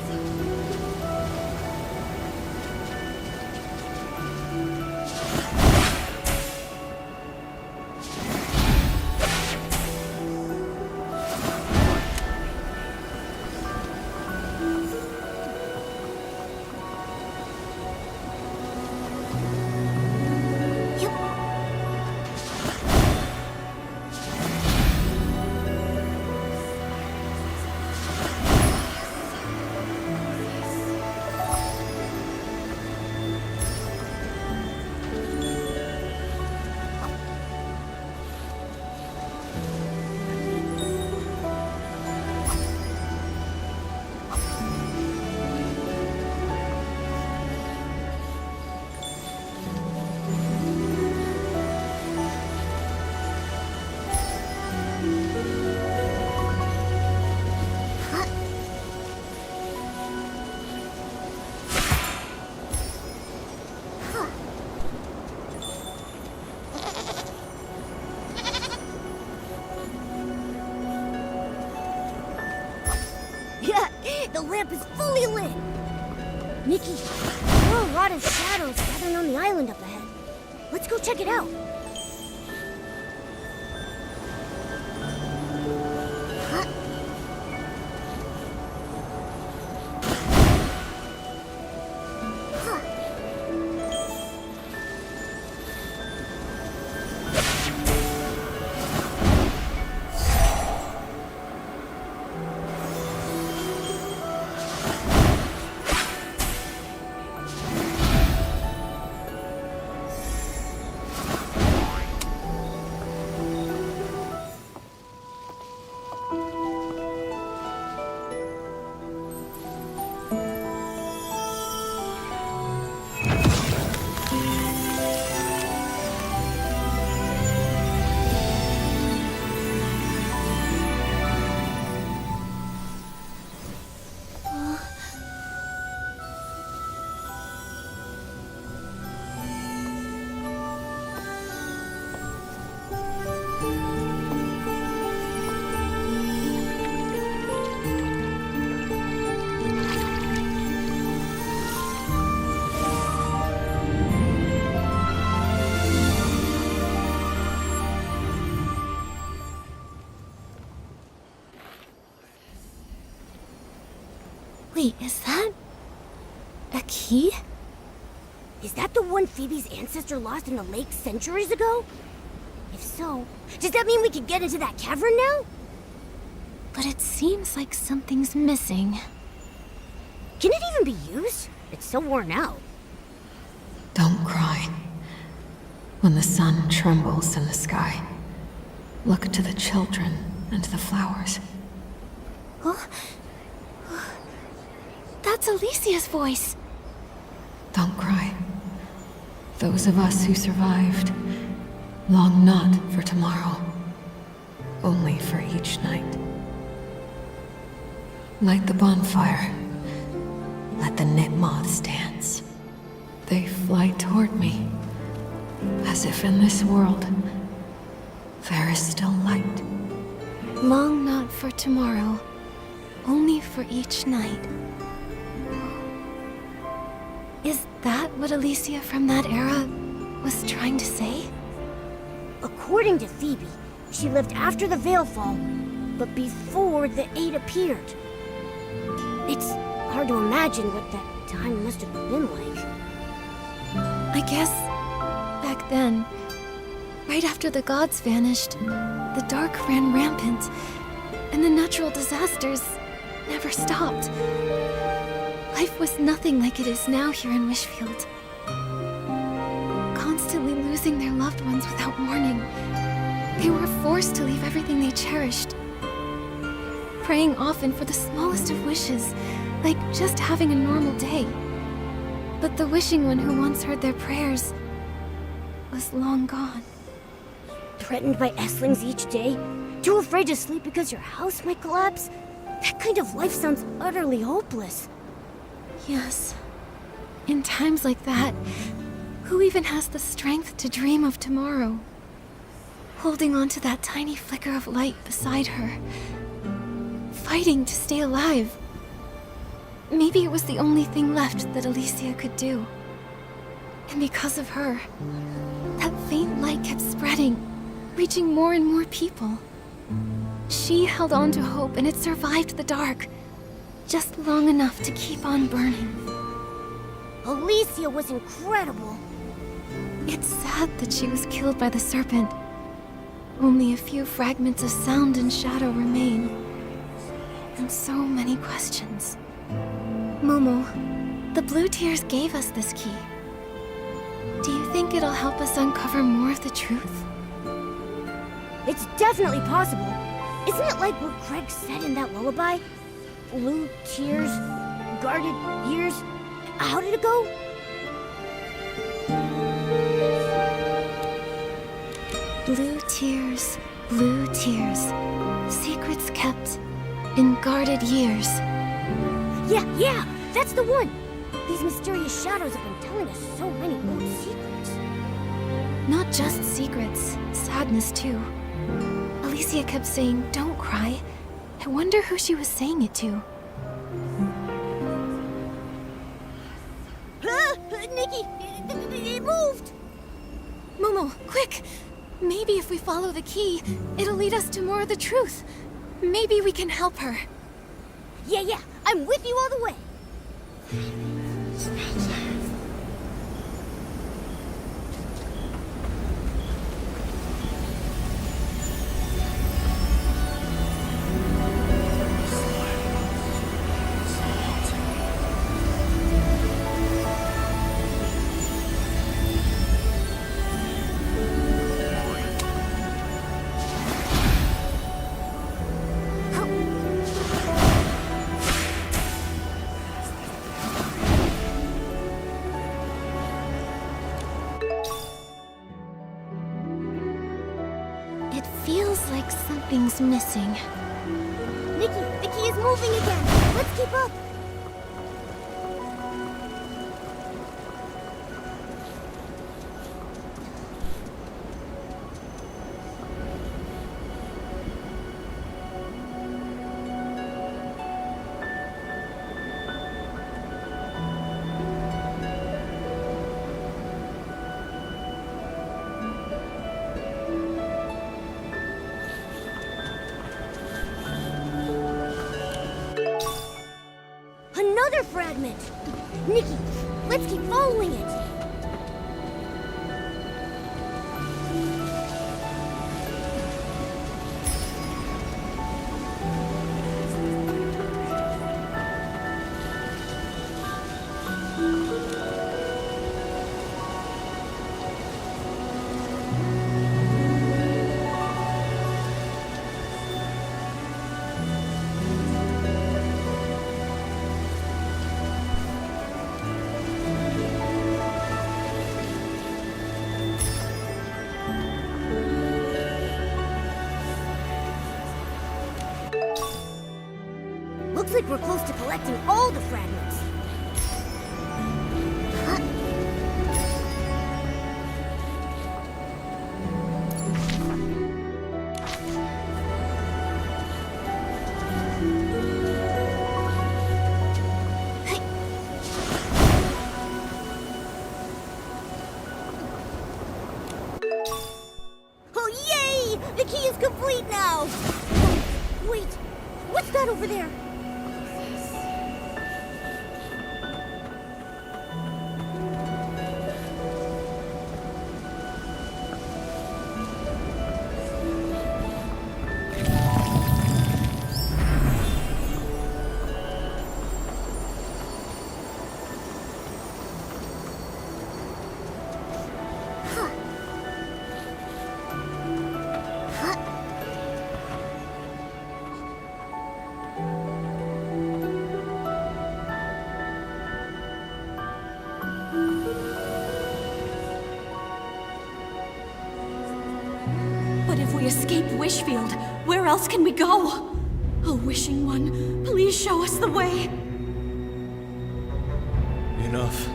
The lamp is fully lit! Nikki, there are a lot of shadows gathering on the island up ahead. Let's go check it out. Wait, is that a key? Is that the one Phoebe's ancestor lost in the lake centuries ago? If so, does that mean we can get into that cavern now? But it seems like something's missing. Can it even be used? It's so worn out. Don't cry. When the sun trembles in the sky, look to the children and the flowers. Huh? That's Alicia's voice. Don't cry. Those of us who survived long not for tomorrow, only for each night. Light the bonfire. Let the knit moths dance. They fly toward me, as if in this world there is still light. Long not for tomorrow, only for each night. Is that what Alicia from that era was trying to say? According to Phoebe, she lived after the Veilfall, but before the Eight appeared. It's hard to imagine what that time must have been like. I guess back then, right after the gods vanished, the dark ran rampant, and the natural disasters never stopped. Life was nothing like it is now here in Wishfield. Constantly losing their loved ones without warning, they were forced to leave everything they cherished. Praying often for the smallest of wishes, like just having a normal day. But the wishing one who once heard their prayers was long gone. Threatened by Esslings each day? Too afraid to sleep because your house might collapse? That kind of life sounds utterly hopeless. Yes. In times like that, who even has the strength to dream of tomorrow? Holding on to that tiny flicker of light beside her. Fighting to stay alive. Maybe it was the only thing left that Alicia could do. And because of her, that faint light kept spreading, reaching more and more people. She held on to hope and it survived the dark. Just long enough to keep on burning. Alicia was incredible. It's sad that she was killed by the serpent. Only a few fragments of sound and shadow remain. And so many questions. Momo, the Blue Tears gave us this key. Do you think it'll help us uncover more of the truth? It's definitely possible. Isn't it like what Craig said in that lullaby? Blue tears, guarded ears. How did it go? Blue tears, secrets kept in guarded years. Yeah, that's the one. These mysterious shadows have been telling us so many old secrets. Not just secrets, sadness too. Alicia kept saying, "Don't cry." I wonder who she was saying it to. Nikki, it moved! Momo, quick! Maybe if we follow the key, it'll lead us to more of the truth. Maybe we can help her. Yeah, I'm with you all the way. It feels like something's missing. Nikki, the key is moving again. Let's keep up. movement. Nikki, let's keep following it. Looks like we're close to collecting all the fragments. Oh, yay! The key is complete now! Wait, what's that over there? But if we escape Wishfield, where else can we go? Oh, Wishing One, please show us the way. Enough.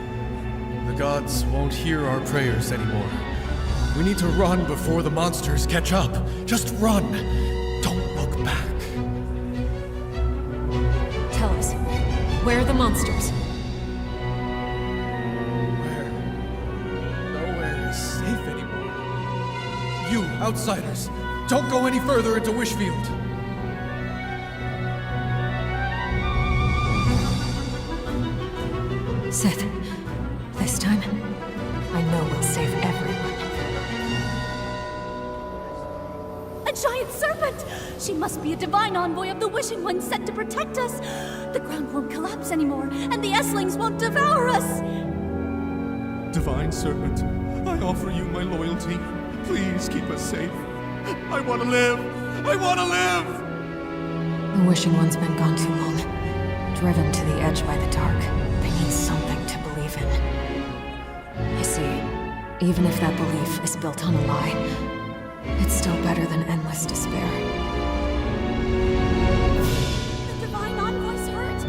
The gods won't hear our prayers anymore. We need to run before the monsters catch up. Just run. Don't look back. Tell us, where are the monsters? Where? Nowhere is safe anymore. You, outsiders, don't go any further into Wishfield. Sith, this time, I know we'll save everyone. A giant serpent! She must be a divine envoy of the Wishing One sent to protect us. The ground won't collapse anymore, and the Esslings won't devour us. Divine Serpent, I offer you my loyalty. Please keep us safe. I want to live! I want to live! The Wishing One's been gone too long. Driven to the edge by the dark. They need something to believe in. You see, even if that belief is built on a lie, it's still better than endless despair. The divine envoy's hurt.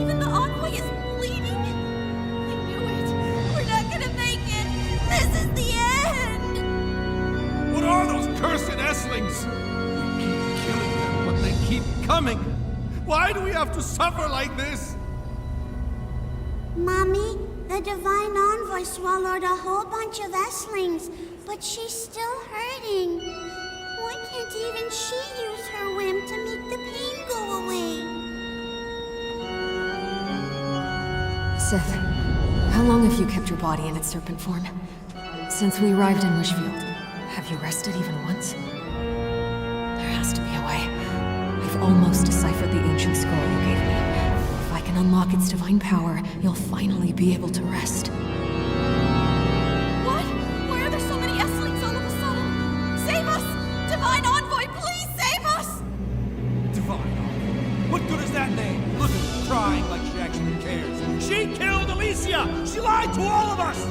Even the envoy is bleeding. I knew it. We're not gonna make it. This is the end. What are those cursed Esslings? We keep killing them, but they keep coming. Why do we have to suffer like this? Mommy, the divine envoy swallowed a whole bunch of Esslings, but she's still hurting. Why can't even she use her whim to make the pain go away? Sith, how long have you kept your body in its serpent form? Since we arrived in Wishfield, have you rested even once? There has to be a way. I've almost deciphered the ancient scroll you gave me. If I can unlock its divine power, you'll finally be able to rest. What? Why are there so many Esslings all of a sudden? Save us! Divine envoy, please save us! Divine Envoy? What good is that name? Look at her crying like she actually cares. She killed Alicia! She lied to all of us!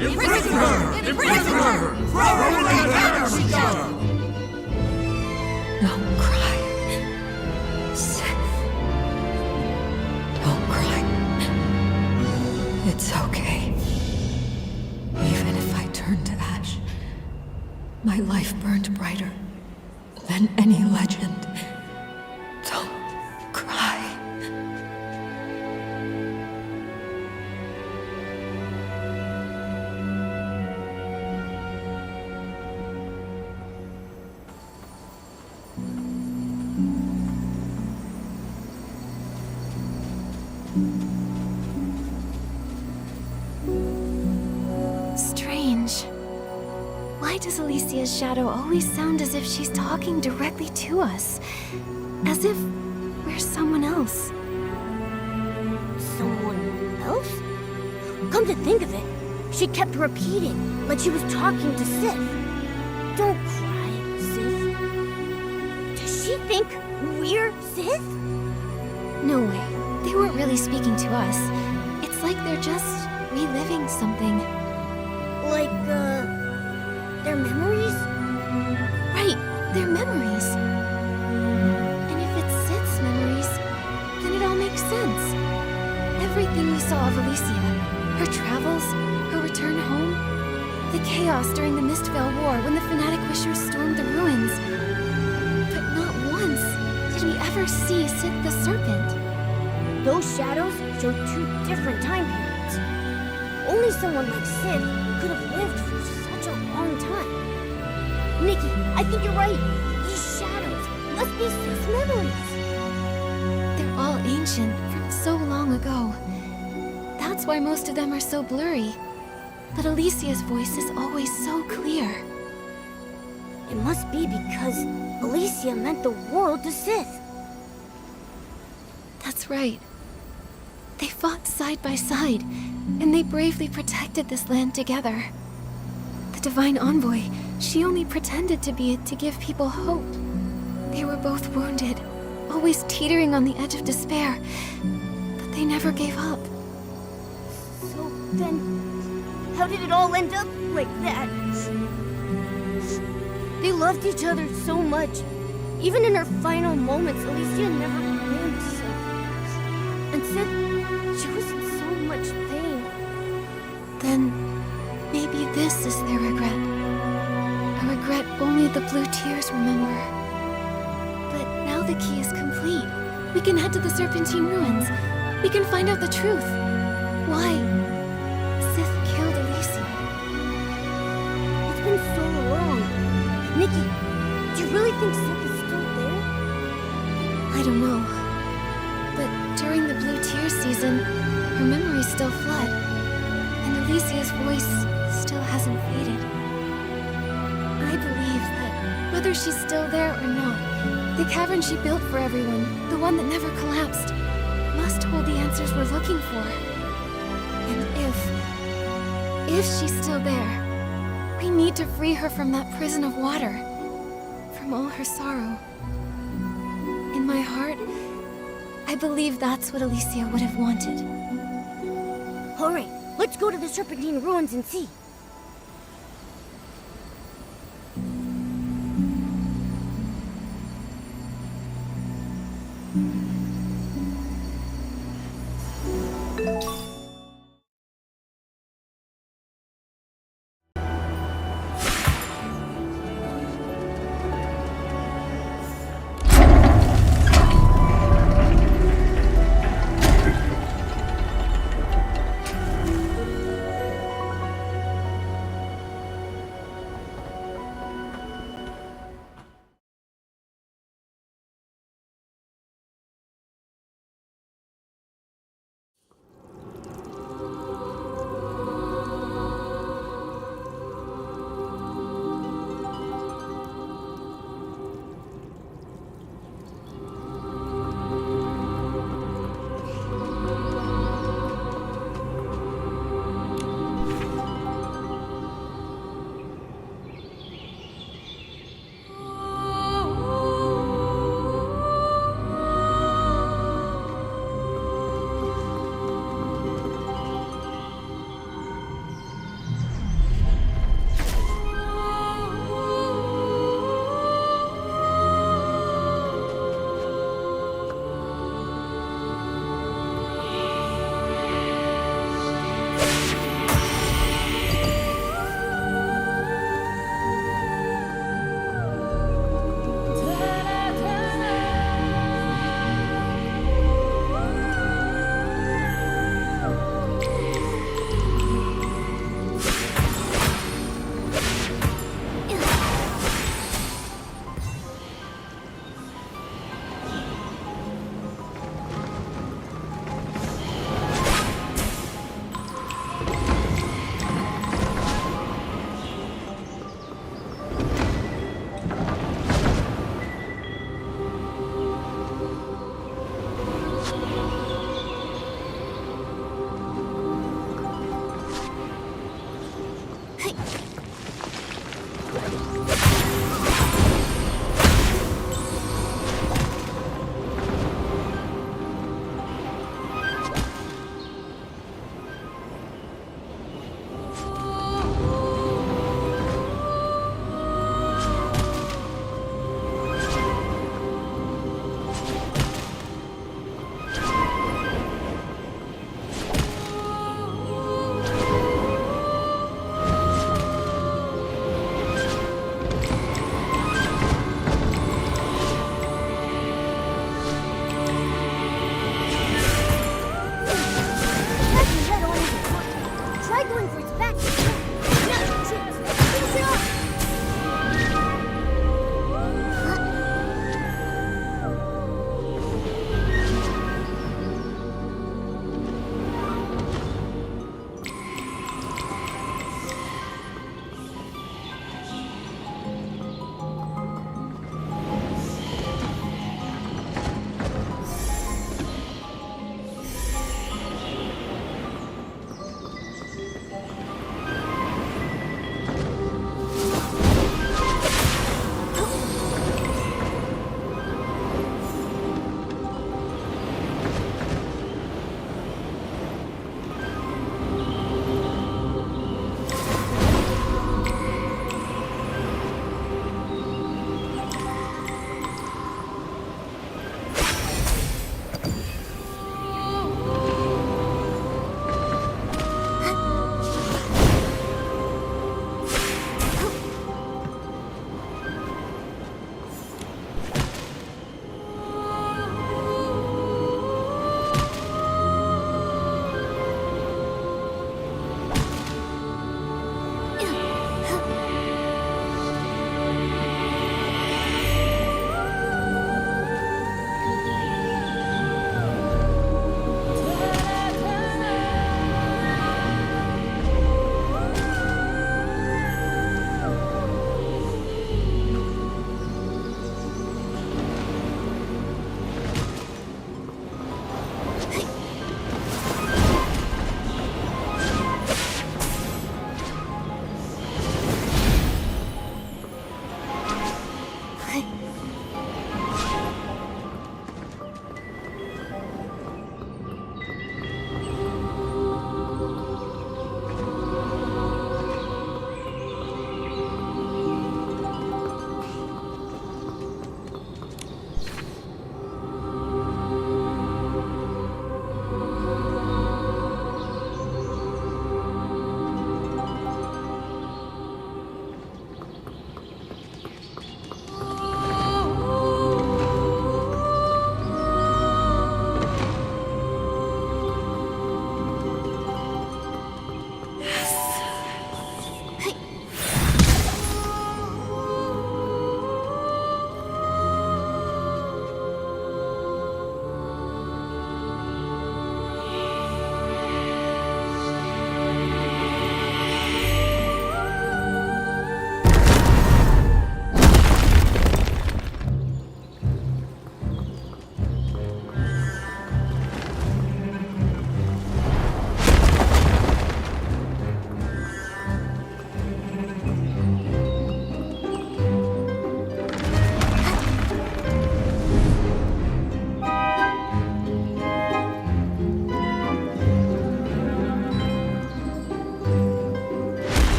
Imprison her! Imprison her! Throw her in the air, she does! Don't cry. Sith. Don't cry. It's okay. Even if I turn to ash, my life burned brighter than any legend. Don't cry. does Alicia's shadow always sound as if she's talking directly to us? As if we're someone else. Someone else? Come to think of it, she kept repeating, like she was talking to Sith. Don't cry, Sith. Does she think we're Sith? No way. They weren't really speaking to us. It's like they're just reliving something. Like, their memories? Right, their memories. And if it's Sith's memories, then it all makes sense. Everything we saw of Alicia, her travels, her return home, the chaos during the Mistvale War when the fanatic wishers stormed the ruins. But not once did we ever see Sith the Serpent. Those shadows show two different time periods. Only someone like Sith could have lived for such a long time. Nikki, I think you're right. These shadows must be Sith's memories. They're all ancient from so long ago. That's why most of them are so blurry. But Alicia's voice is always so clear. It must be because Alicia meant the world to Sith. That's right. They fought side by side, and they bravely protected this land together. The Divine Envoy, she only pretended to be it to give people hope. They were both wounded, always teetering on the edge of despair, but they never gave up. So then, how did it all end up like that? They loved each other so much. Even in her final moments, Alicia never blamed Sith. And Sith, she was in so much pain. Then, maybe this is their regret. A regret only the Blue Tears remember. But now the key is complete. We can head to the Serpentine Ruins. We can find out the truth. Why Sith killed Alicia. It's been so long. Nikki, do you really think Sith is still there? I don't know. But during the Blue Tears season, her memories still flood. And Alicia's voice still hasn't faded. I believe that whether she's still there or not, the cavern she built for everyone, the one that never collapsed, must hold the answers we're looking for. And if she's still there, we need to free her from that prison of water, from all her sorrow. In my heart, I believe that's what Alicia would have wanted. All right, let's go to the Serpentine Ruins and see.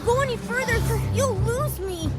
go any further, you'll lose me.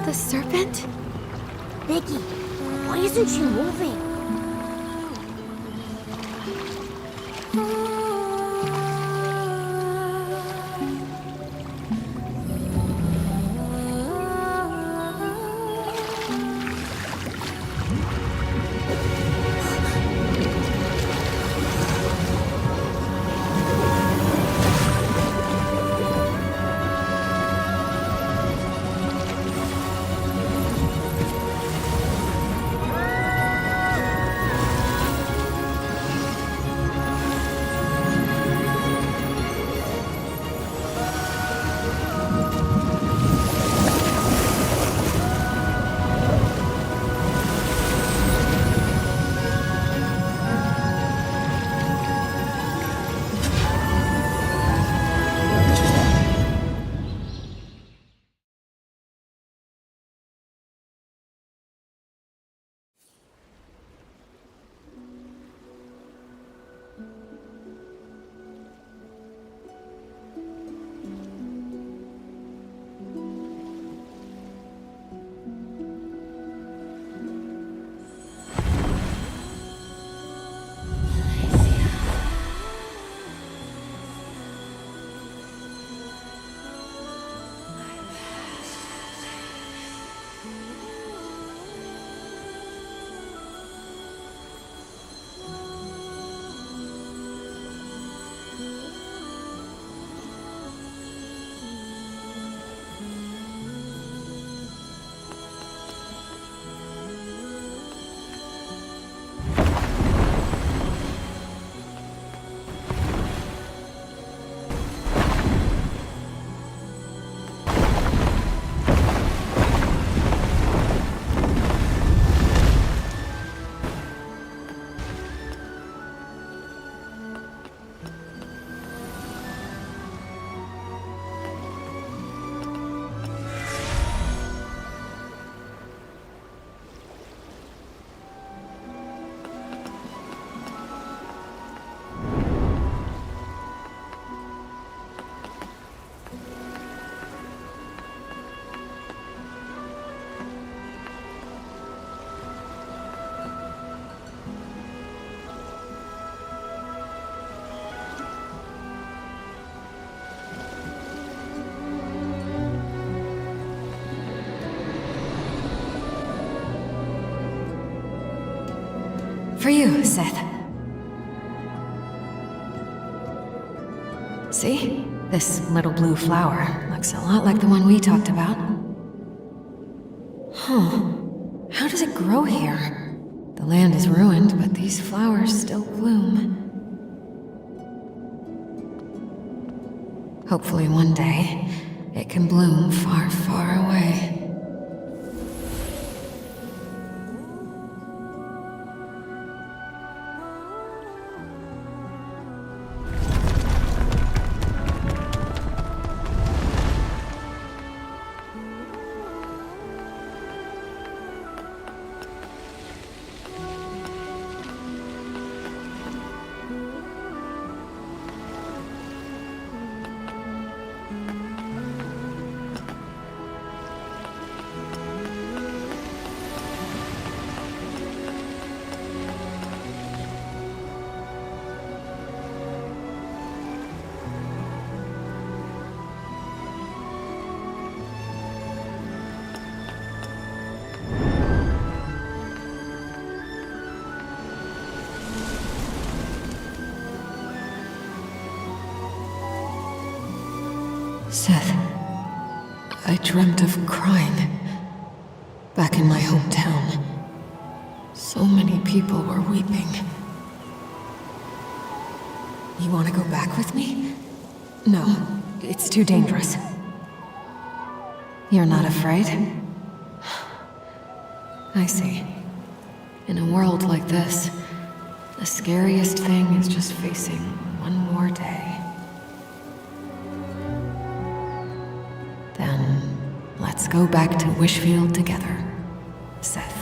The serpent? Nikki, why isn't she moving? For you, Seth. See? This little blue flower looks a lot like the one we talked about. Huh. How does it grow here? The land is ruined, but these flowers still bloom. Hopefully one day, it can bloom far, far away. Seth, I dreamt of crying. Back in my hometown, so many people were weeping. You want to go back with me? No, it's too dangerous. You're not afraid? I see. In a world like this, the scariest thing is just facing one more day. Then, let's go back to Wishfield together, Seth.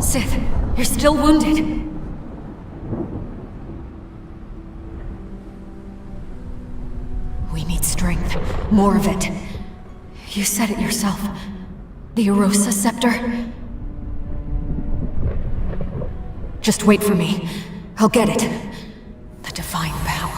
Sith, you're still wounded. We need strength. More of it. You said it yourself. The Erosa Scepter. Just wait for me. I'll get it. The divine power.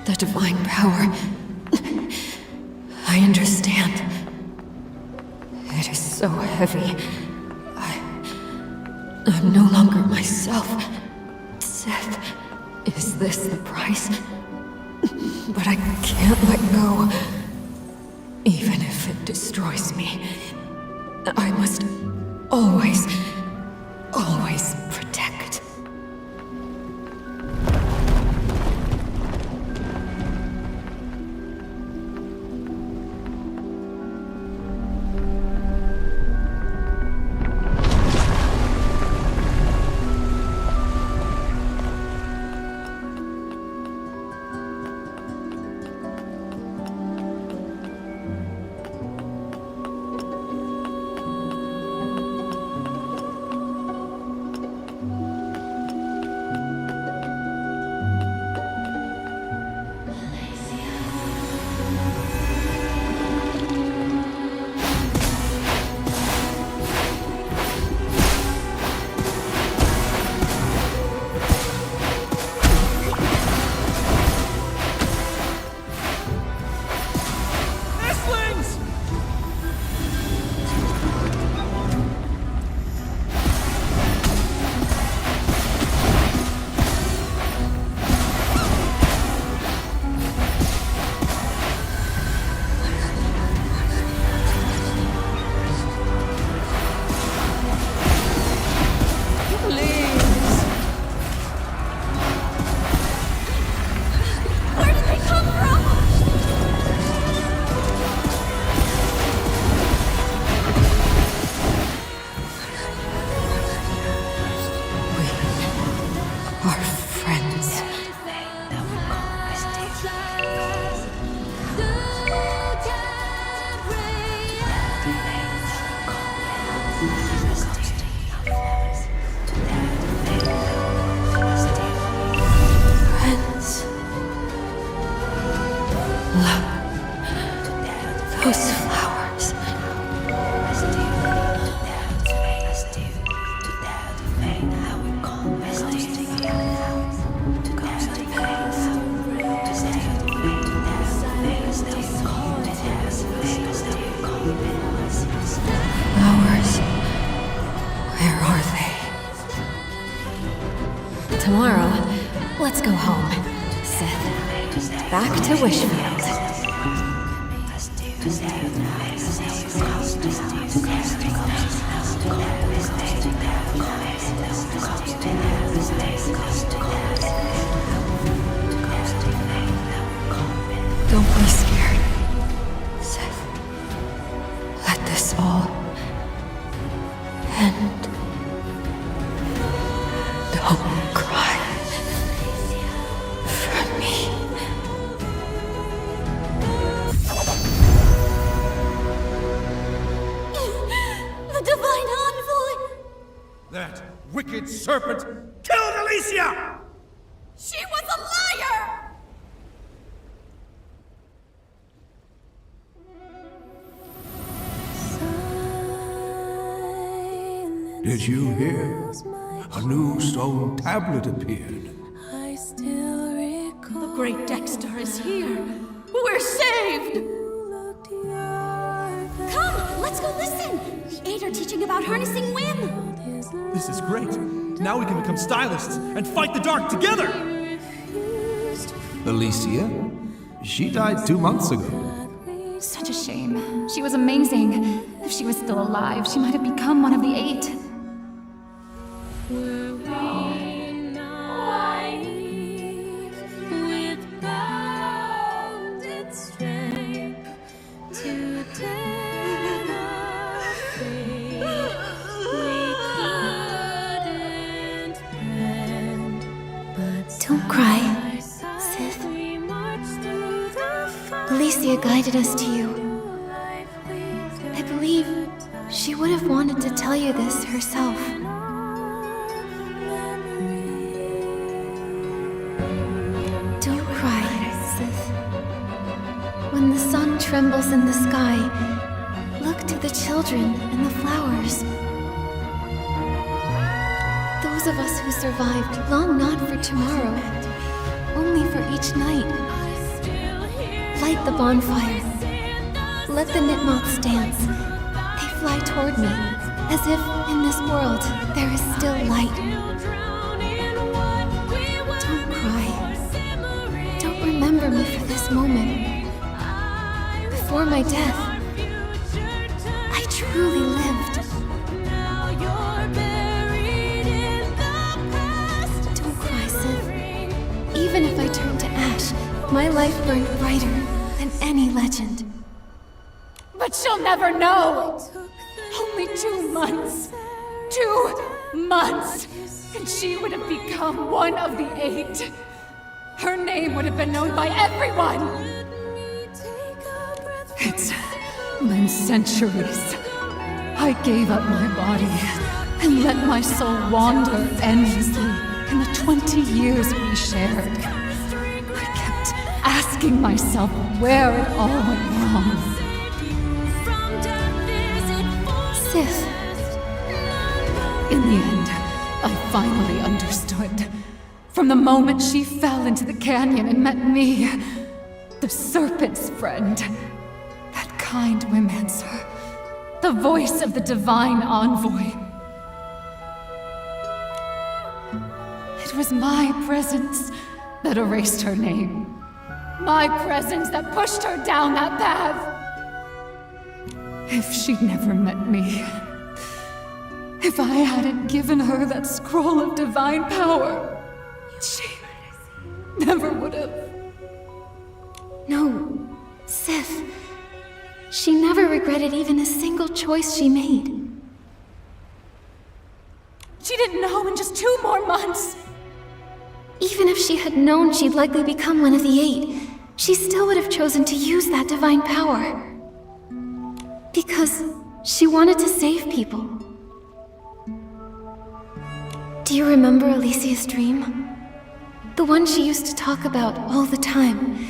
The divine power. I understand. It is so heavy. I'm no longer myself. Seth, is this the price? But I can't let go. Even if it destroys me, I must always, always protect. back to Wishfield. Don't be scared, Seth. Let this all end. Don't cry for me. The Divine Envoy! That wicked serpent killed Alicia! She was a liar! Did you hear? A new stone tablet appeared. The great Dexter is here. We're saved! Come, let's go listen! The Eight are teaching about harnessing wind. This is great. Now we can become stylists and fight the dark together! Alicia? She died 2 months ago. Such a shame. She was amazing. If she was still alive, she might have become one of the Eight. Don't cry, Sith. Alicia guided us to you. I believe she would have wanted to tell you this herself. Don't cry, Sith. When the sun trembles in the sky, look to the children and the flowers. Those of us who survived long not for tomorrow, only for each night. Light the bonfire. Let the knitmoths dance. They fly toward me, as if in this world there is still light. Don't cry. Don't remember me for this moment. Before my death, I truly lived. Don't cry, Sith. Even if I turn to ash, my life burned brighter than any legend. But she'll never know! Only 2 months. 2 months! And she would have become one of the Eight. Her name would have been known by everyone! It's been centuries. I gave up my body and let my soul wander endlessly in the 20 years we shared. I kept asking myself where it all went wrong. Sith, In the end, I finally understood. From the moment she fell into the canyon and met me, the serpent's friend, that kind romancer, the voice of the Divine Envoy. It was my presence that erased her name. My presence that pushed her down that path. If she'd never met me, if I hadn't given her that scroll of divine power, she never would have. no, Sith. She never regretted even a single choice she made. She didn't know in just 2 more months. Even if she had known she'd likely become one of the Eight, she still would have chosen to use that divine power. Because she wanted to save people. Do you remember Alicia's dream? The one she used to talk about all the time.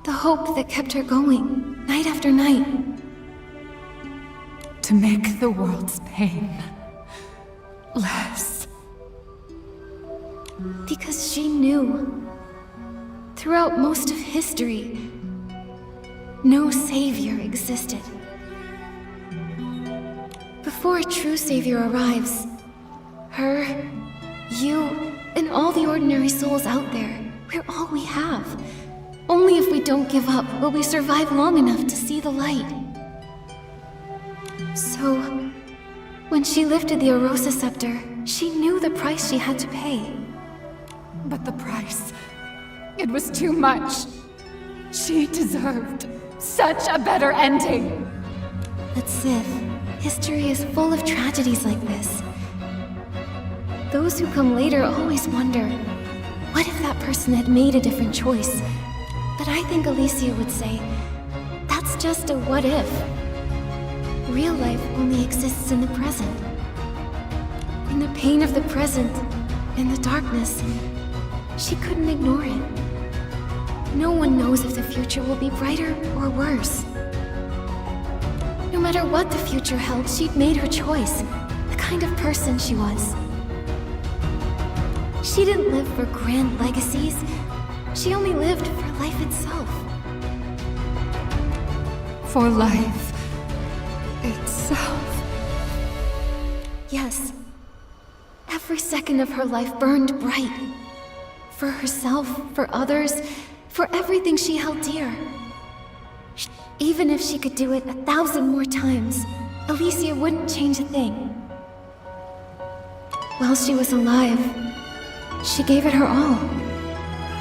The hope that kept her going, night after night. To make the world's pain less. Because she knew, throughout most of history, no savior existed. Before a true savior arrives, her, you, and all the ordinary souls out there, we're all we have. Only if we don't give up will we survive long enough to see the light. So, when she lifted the Arosa scepter, she knew the price she had to pay. But the price, it was too much. She deserved such a better ending. But Sith, history is full of tragedies like this. Those who come later always wonder, what if that person had made a different choice? But I think Alicia would say, that's just a what if. Real life only exists in the present. In the pain of the present, in the darkness, she couldn't ignore it. No one knows if the future will be brighter or worse. No matter what the future held, she'd made her choice, the kind of person she was. She didn't live for grand legacies. She only lived for life itself. For life itself. Yes. Every second of her life burned bright. For herself, for others, for everything she held dear. Even if she could do it 1,000 more times, Alicia wouldn't change a thing. While she was alive, she gave it her all.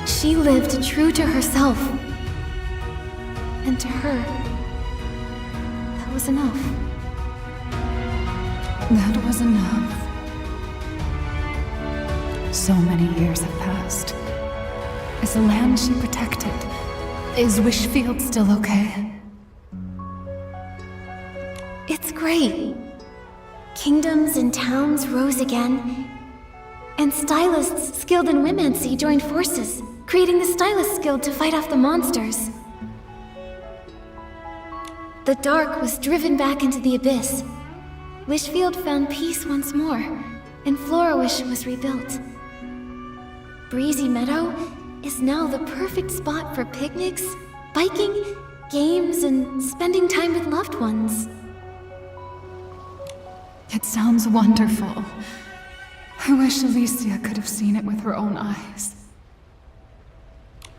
She lived true to herself. And to her, that was enough. That was enough. So many years have passed. Is the land she protected? Is Wishfield still okay? It's great. Kingdoms and towns rose again, and stylists skilled in Wimancy joined forces, creating the Stylist Guild to fight off the monsters. The dark was driven back into the abyss. Wishfield found peace once more, and Florawish was rebuilt. Breezy Meadow is now the perfect spot for picnics, biking, games, and spending time with loved ones. It sounds wonderful. I wish Alicia could have seen it with her own eyes.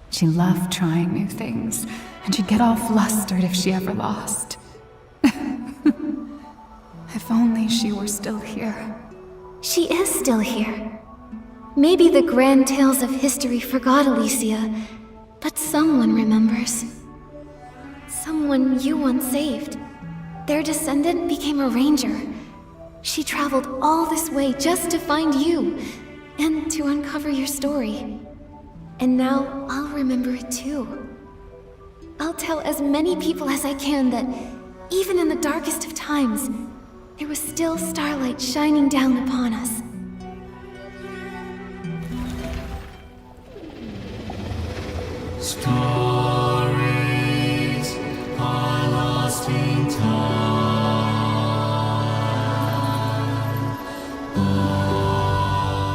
She loved trying new things, and she'd get all flustered if she ever lost. If only she were still here. She is still here. Maybe the grand tales of history forgot Alicia, but someone remembers. Someone you once saved. Their descendant became a ranger. She traveled all this way just to find you, and to uncover your story. And now I'll remember it too. I'll tell as many people as I can that, even in the darkest of times, there was still starlight shining down upon us. Stories are lost in time.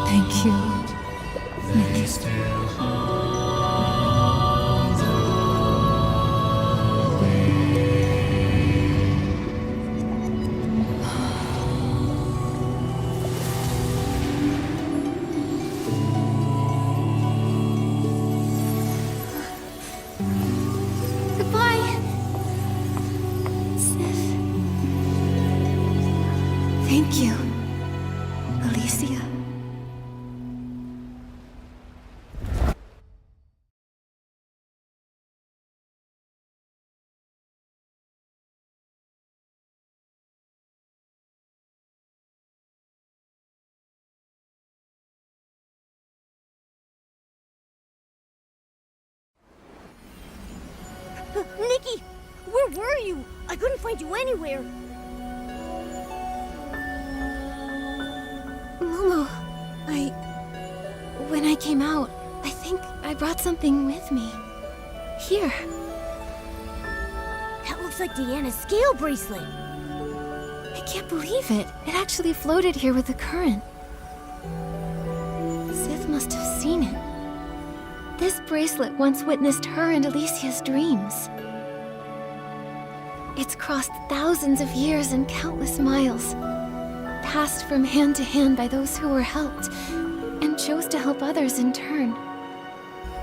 Thank you, They still hold the Goodbye, Sif. Thank you, Alicia. Nikki, where were you? I couldn't find you anywhere. Momo, when I came out, I think I brought something with me. Here. That looks like Deanna's scale bracelet. I can't believe it. It actually floated here with the current. Sith must have seen it. This bracelet once witnessed her and Alicia's dreams. It's crossed thousands of years and countless miles, passed from hand to hand by those who were helped, and chose to help others in turn.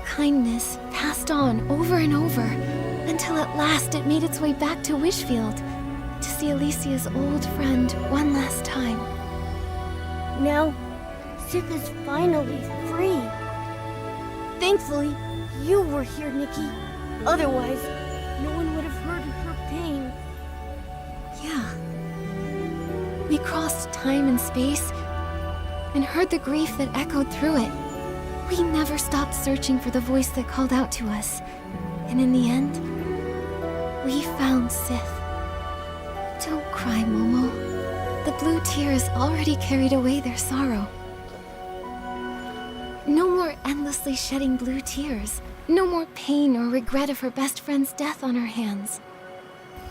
kindness passed on over and over, until at last it made its way back to Wishfield to see Alicia's old friend one last time. Now, Sith is finally free. Thankfully, you were here, Nikki. Otherwise, no one would have heard her pain. Yeah. We crossed time and space and heard the grief that echoed through it. We never stopped searching for the voice that called out to us. And in the end, we found Sith. Don't cry, Momo. The blue tear has already carried away their sorrow. No more endlessly shedding blue tears. No more pain or regret of her best friend's death on her hands.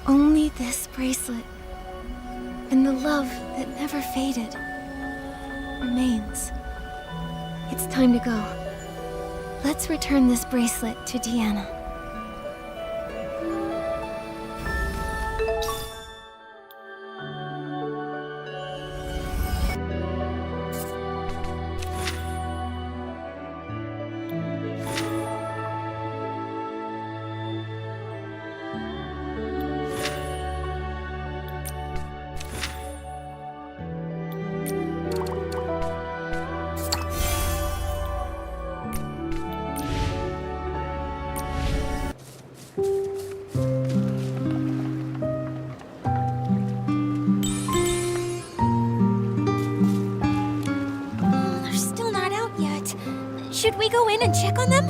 Only this bracelet, and the love that never faded, remains. It's time to go. Let's return this bracelet to Deanna. Should we go in and check on them?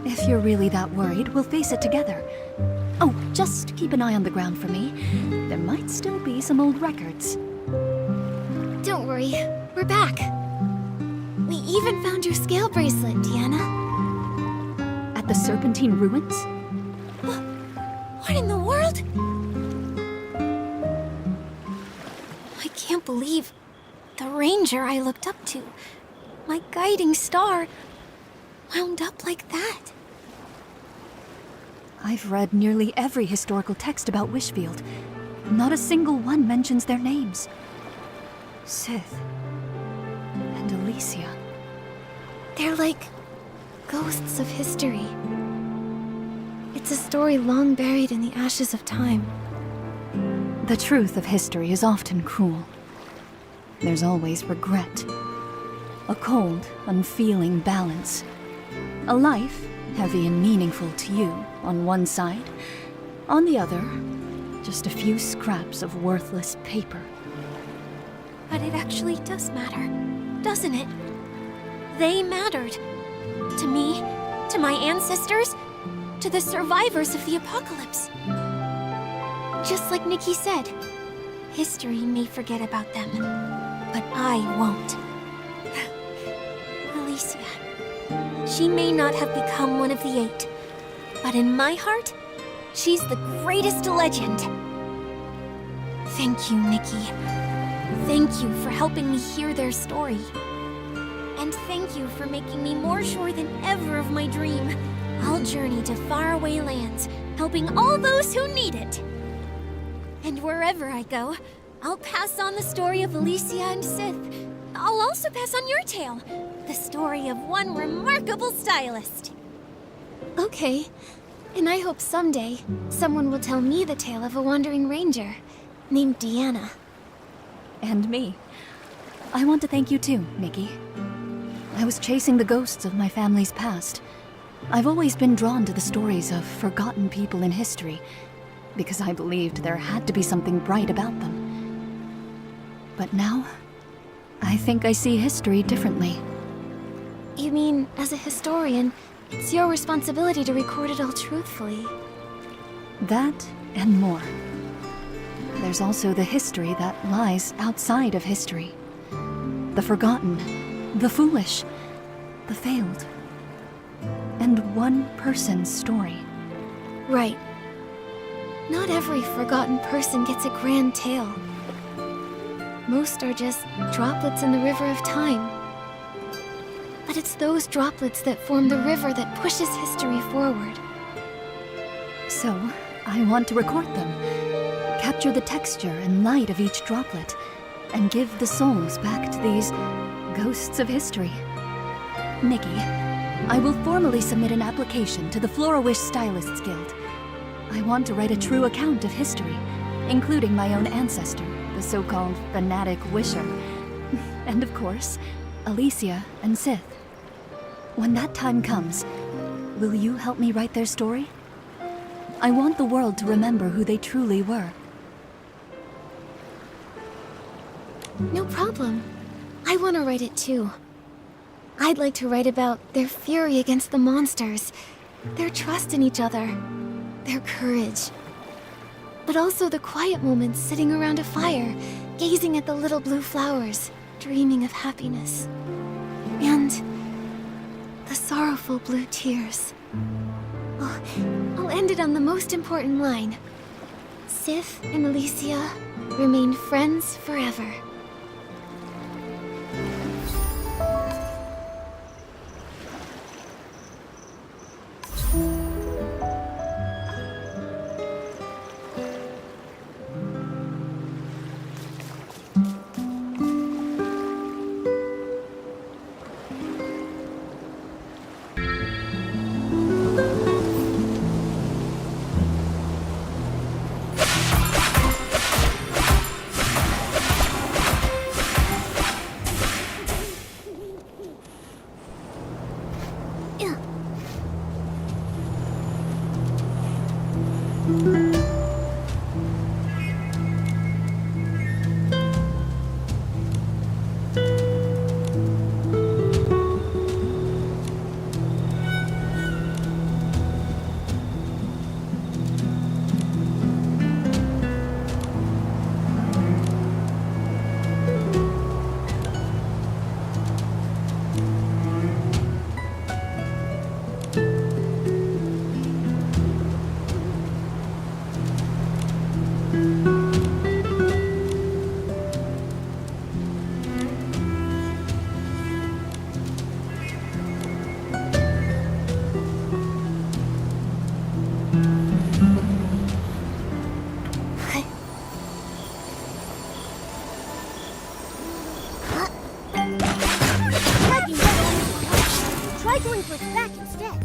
If you're really that worried, we'll face it together. Oh, just keep an eye on the ground for me. There might still be some old records. Don't worry, we're back. We even found your scale bracelet, Deanna. At the Serpentine Ruins? What in the world? I can't believe the ranger I looked up to, my guiding star, wound up like that. I've read nearly every historical text about Wishfield. Not a single one mentions their names. Sith and Alicia. They're like ghosts of history. It's a story long buried in the ashes of time. The truth of history is often cruel. There's always regret. A cold, unfeeling balance. A life, heavy and meaningful to you, on one side. On the other, just a few scraps of worthless paper. But it actually does matter, doesn't it? They mattered. To me, to my ancestors, to the survivors of the apocalypse. Just like Nikki said, history may forget about them, but I won't. Alicia, she may not have become one of the 8, but in my heart, she's the greatest legend. Thank you, Nikki. Thank you for helping me hear their story. And thank you for making me more sure than ever of my dream. I'll journey to faraway lands, helping all those who need it. And wherever I go, I'll pass on the story of Alicia and Sith. I'll also pass on your tale, the story of one remarkable stylist. Okay, and I hope someday someone will tell me the tale of a wandering ranger named Deanna. And me. I want to thank you too, Nikki. I was chasing the ghosts of my family's past. I've always been drawn to the stories of forgotten people in history, because I believed there had to be something bright about them. But now, I think I see history differently. You mean, as a historian, it's your responsibility to record it all truthfully. That and more. There's also the history that lies outside of history. The forgotten, the foolish, the failed. And one person's story. Right. Not every forgotten person gets a grand tale. Most are just droplets in the river of time. But it's those droplets that form the river that pushes history forward. So, I want to record them. Capture the texture and light of each droplet, and give the souls back to these ghosts of history. Nikki, I will formally submit an application to the Flora-Wish Stylists Guild. I want to write a true account of history, including my own ancestor, the so-called fanatic wisher. And of course, Alicia and Sith. When that time comes, will you help me write their story? I want the world to remember who they truly were. No problem. I want to write it too. I'd like to write about their fury against the monsters, their trust in each other, their courage. But also the quiet moments sitting around a fire, gazing at the little blue flowers, dreaming of happiness. And the sorrowful blue tears. Oh, I'll end it on the most important line. Sif and Alicia remain friends forever. Try going for its back instead.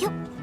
Yup.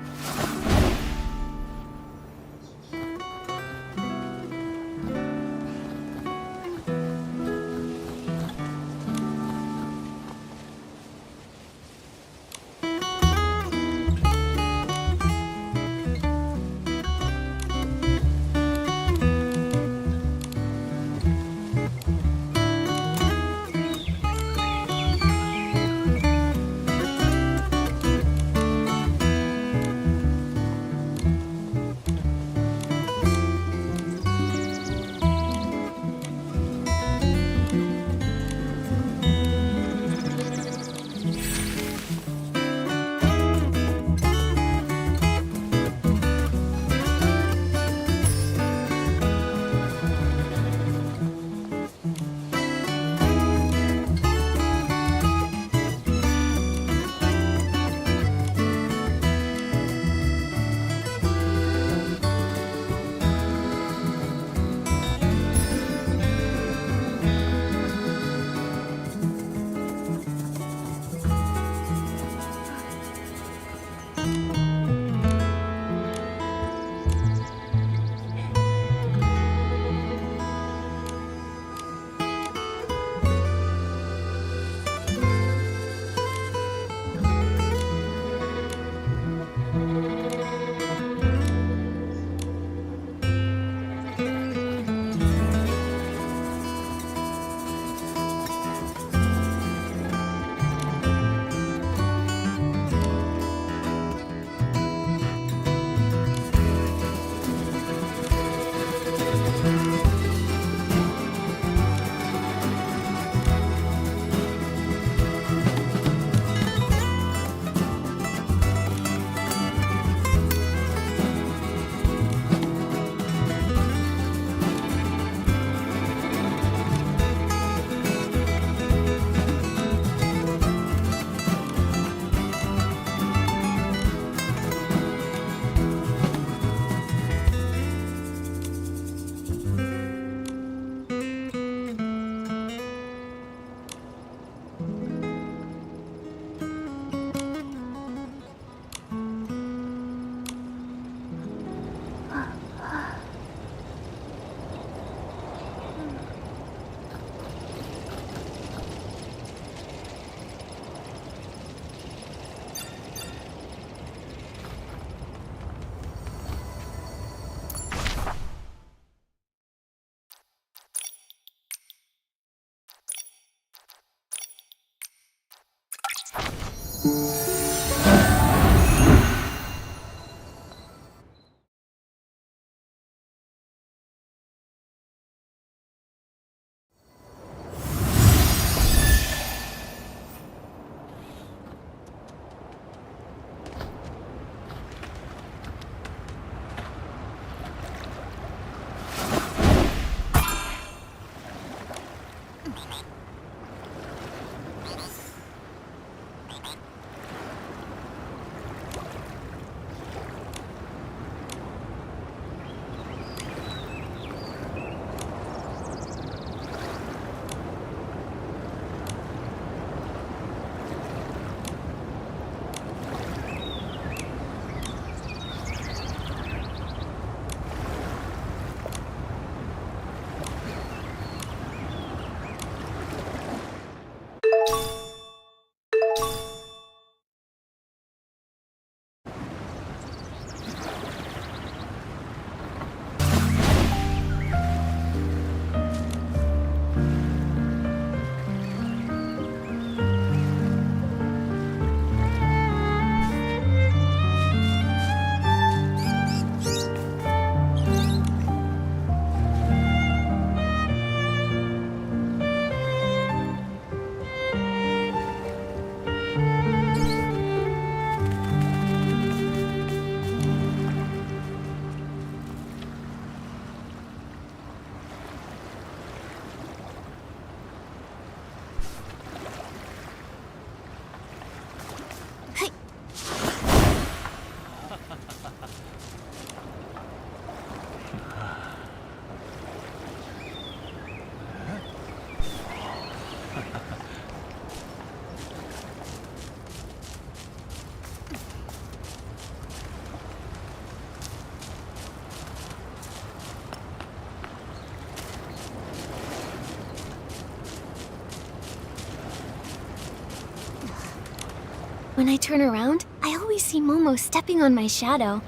When I turn around, I always see Momo stepping on my shadow.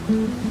Huh?